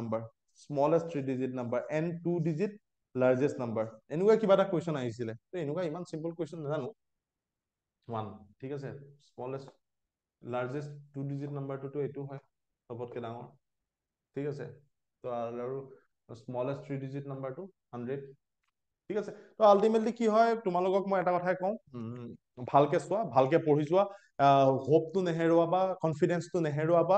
[SPEAKER 1] number and 2 digit largest number এনেকুৱা কিবা এটা question আহিছিলে তো এনেকুৱা ইমান চিম্পল কুৱেশ্যন নাজানো 1 ঠিক আছে স্মলেষ্ট লাৰ্জেষ্ট 2 ডিজিট নাম্বাৰটোতো এইটো হয় চবতকে ডাঙৰ ঠিক আছে তো আৰু স্মলেষ্ট 3 ডিজিট নাম্বাৰটো 100 ঠিক আছে তো আল্টিমেটলি কি হয় তোমালোকক মই এটা কথাই কওঁ ভালকে চোৱা ভালকে পঢ়ি যোৱা হোপটো নেহেৰুৱা বা কনফিডেন্সটো নেহেৰুৱা বা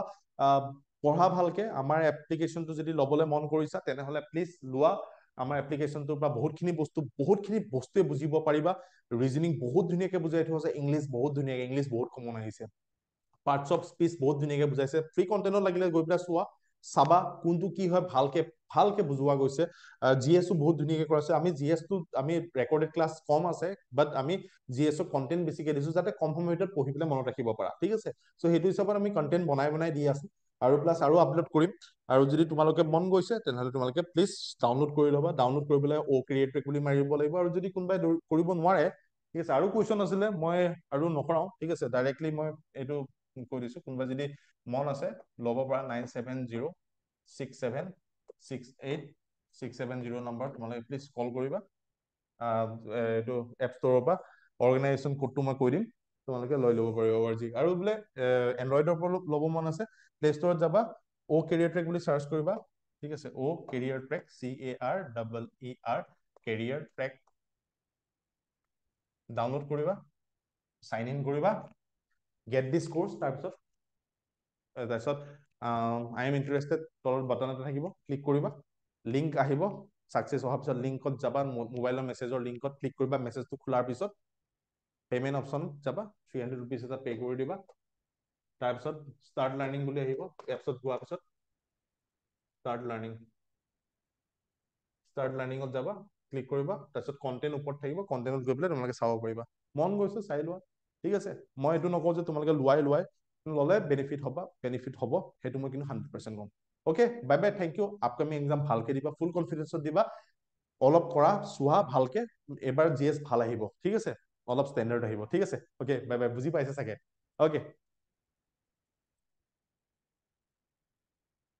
[SPEAKER 1] পঢ়া ভালকে আমাৰ এপ্লিকেশ্যনটো যদি ল'বলৈ মন কৰিছা তেনেহ'লে প্লিজ লোৱা আমাৰ এপ্লিকেশ্যনটোৰ পৰা বহুতখিনি বস্তুৱে বুজিব পাৰিবা ৰিজনিং বহুত ধুনীয়াকে বুজাই থোৱা আছে ইংলিছ বহুত ধুনীয়াকে ইংলিছ বহুত কমন আহিছে পাৰ্টছ অফ স্পীচ বহুত ধুনীয়াকে বুজাইছে ফ্ৰী কণ্টেণ্টত লাগিলে গৈ পেলাই চোৱা চাবা কোনটো কি হয় ভালকে বুজোৱা গৈছে জি এছো বহুত ধুনীয়াকে কৰাইছে আমি জি এছটো আমি ৰেকৰ্ডেড ক্লাছ কম আছে বাট আমি জি এছৰ কণ্টেণ্ট বেছিকে দিছো যাতে কম সময়ত পঢ়ি পেলাই মনত ৰাখিব পাৰা ঠিক আছে চ' সেইটো হিচাপত আমি কণ্টেণ্ট বনাই দি আছো আৰু প্লাছ আৰু আপলোড কৰিম আৰু যদি তোমালোকে মন গৈছে তেনেহ'লে তোমালোকে প্লিজ ডাউনলোড কৰি ল'বা ডাউনলোড কৰি পেলাই অ' ক্ৰিয়েট বুলি মাৰিব লাগিব আৰু যদি কোনোবাই কৰিব নোৱাৰে ঠিক আছে আৰু কুৱেশ্যন আছিলে মই আৰু নকৰাও ঠিক আছে ডাইৰেক্টলি মই এইটো কৈ দিছো কোনোবা যদি মন আছে ল'ব পৰা 9706768670 নম্বৰ তোমালোকে প্লিজ কল কৰিবা এইটো এপ ষ্টৰৰ পৰা অৰ্গেনাইজেশ্যন কোডটো মই কৈ দিম তোমালোকে লৈ ল'ব পাৰিব আৰজি আৰু বোলে এনড্ৰইডৰ পৰা ল'ব মন আছে প্লে ষ্টৰত যাবা অ' কেৰিয়াৰ ট্ৰেক বুলি চাৰ্চ কৰিবা ঠিক আছে অ' career track CAREER career track download কৰিবা চাইন ইন কৰিবা গেট দিছ কোৰ্চ তাৰপিছত আই এম ইণ্টাৰেষ্টেড তলত বাটন এটা থাকিব ক্লিক কৰিবা লিংক আহিব ছাকচেছ হোৱাৰ পিছত লিংকত যাবা মোবাইলৰ মেছেজৰ লিংকত ক্লিক কৰিবা মেছেজটো খোলাৰ পিছত পেমেণ্ট অপশ্যন যাবা 300 ৰুপিজ এটা পে' কৰি দিবা তাৰপিছত ষ্টাৰ্ট লাৰ্ণিং বুলি আহিব এপছত যোৱাৰ পিছত ষ্টাৰ্ট লাৰ্ণিঙত যাবা ক্লিক কৰিবা তাৰপিছত কণ্টেণ্ট ওপৰত থাকিব কণ্টেণ্টত গৈ পেলাই তোমালোকে চাব পাৰিবা মন গৈছে চাই লোৱা ঠিক আছে মই এইটো নকওঁ যে তোমালোকে লোৱাই ল'লে বেনিফিট হ'ব সেইটো মই কিন্তু 100% কম okay bye bye thank you upcoming exam ভালকে দিবা ফুল কনফিডেন্সত দিবা অলপ কৰা চোৱা ভালকে এবাৰ জি এছ ভাল আহিব ঠিক আছে অলপ ষ্টেণ্ডাৰ্ড আহিব ঠিক আছে অ'কে বাই বাই বুজি পাইছে চাগে অ'কে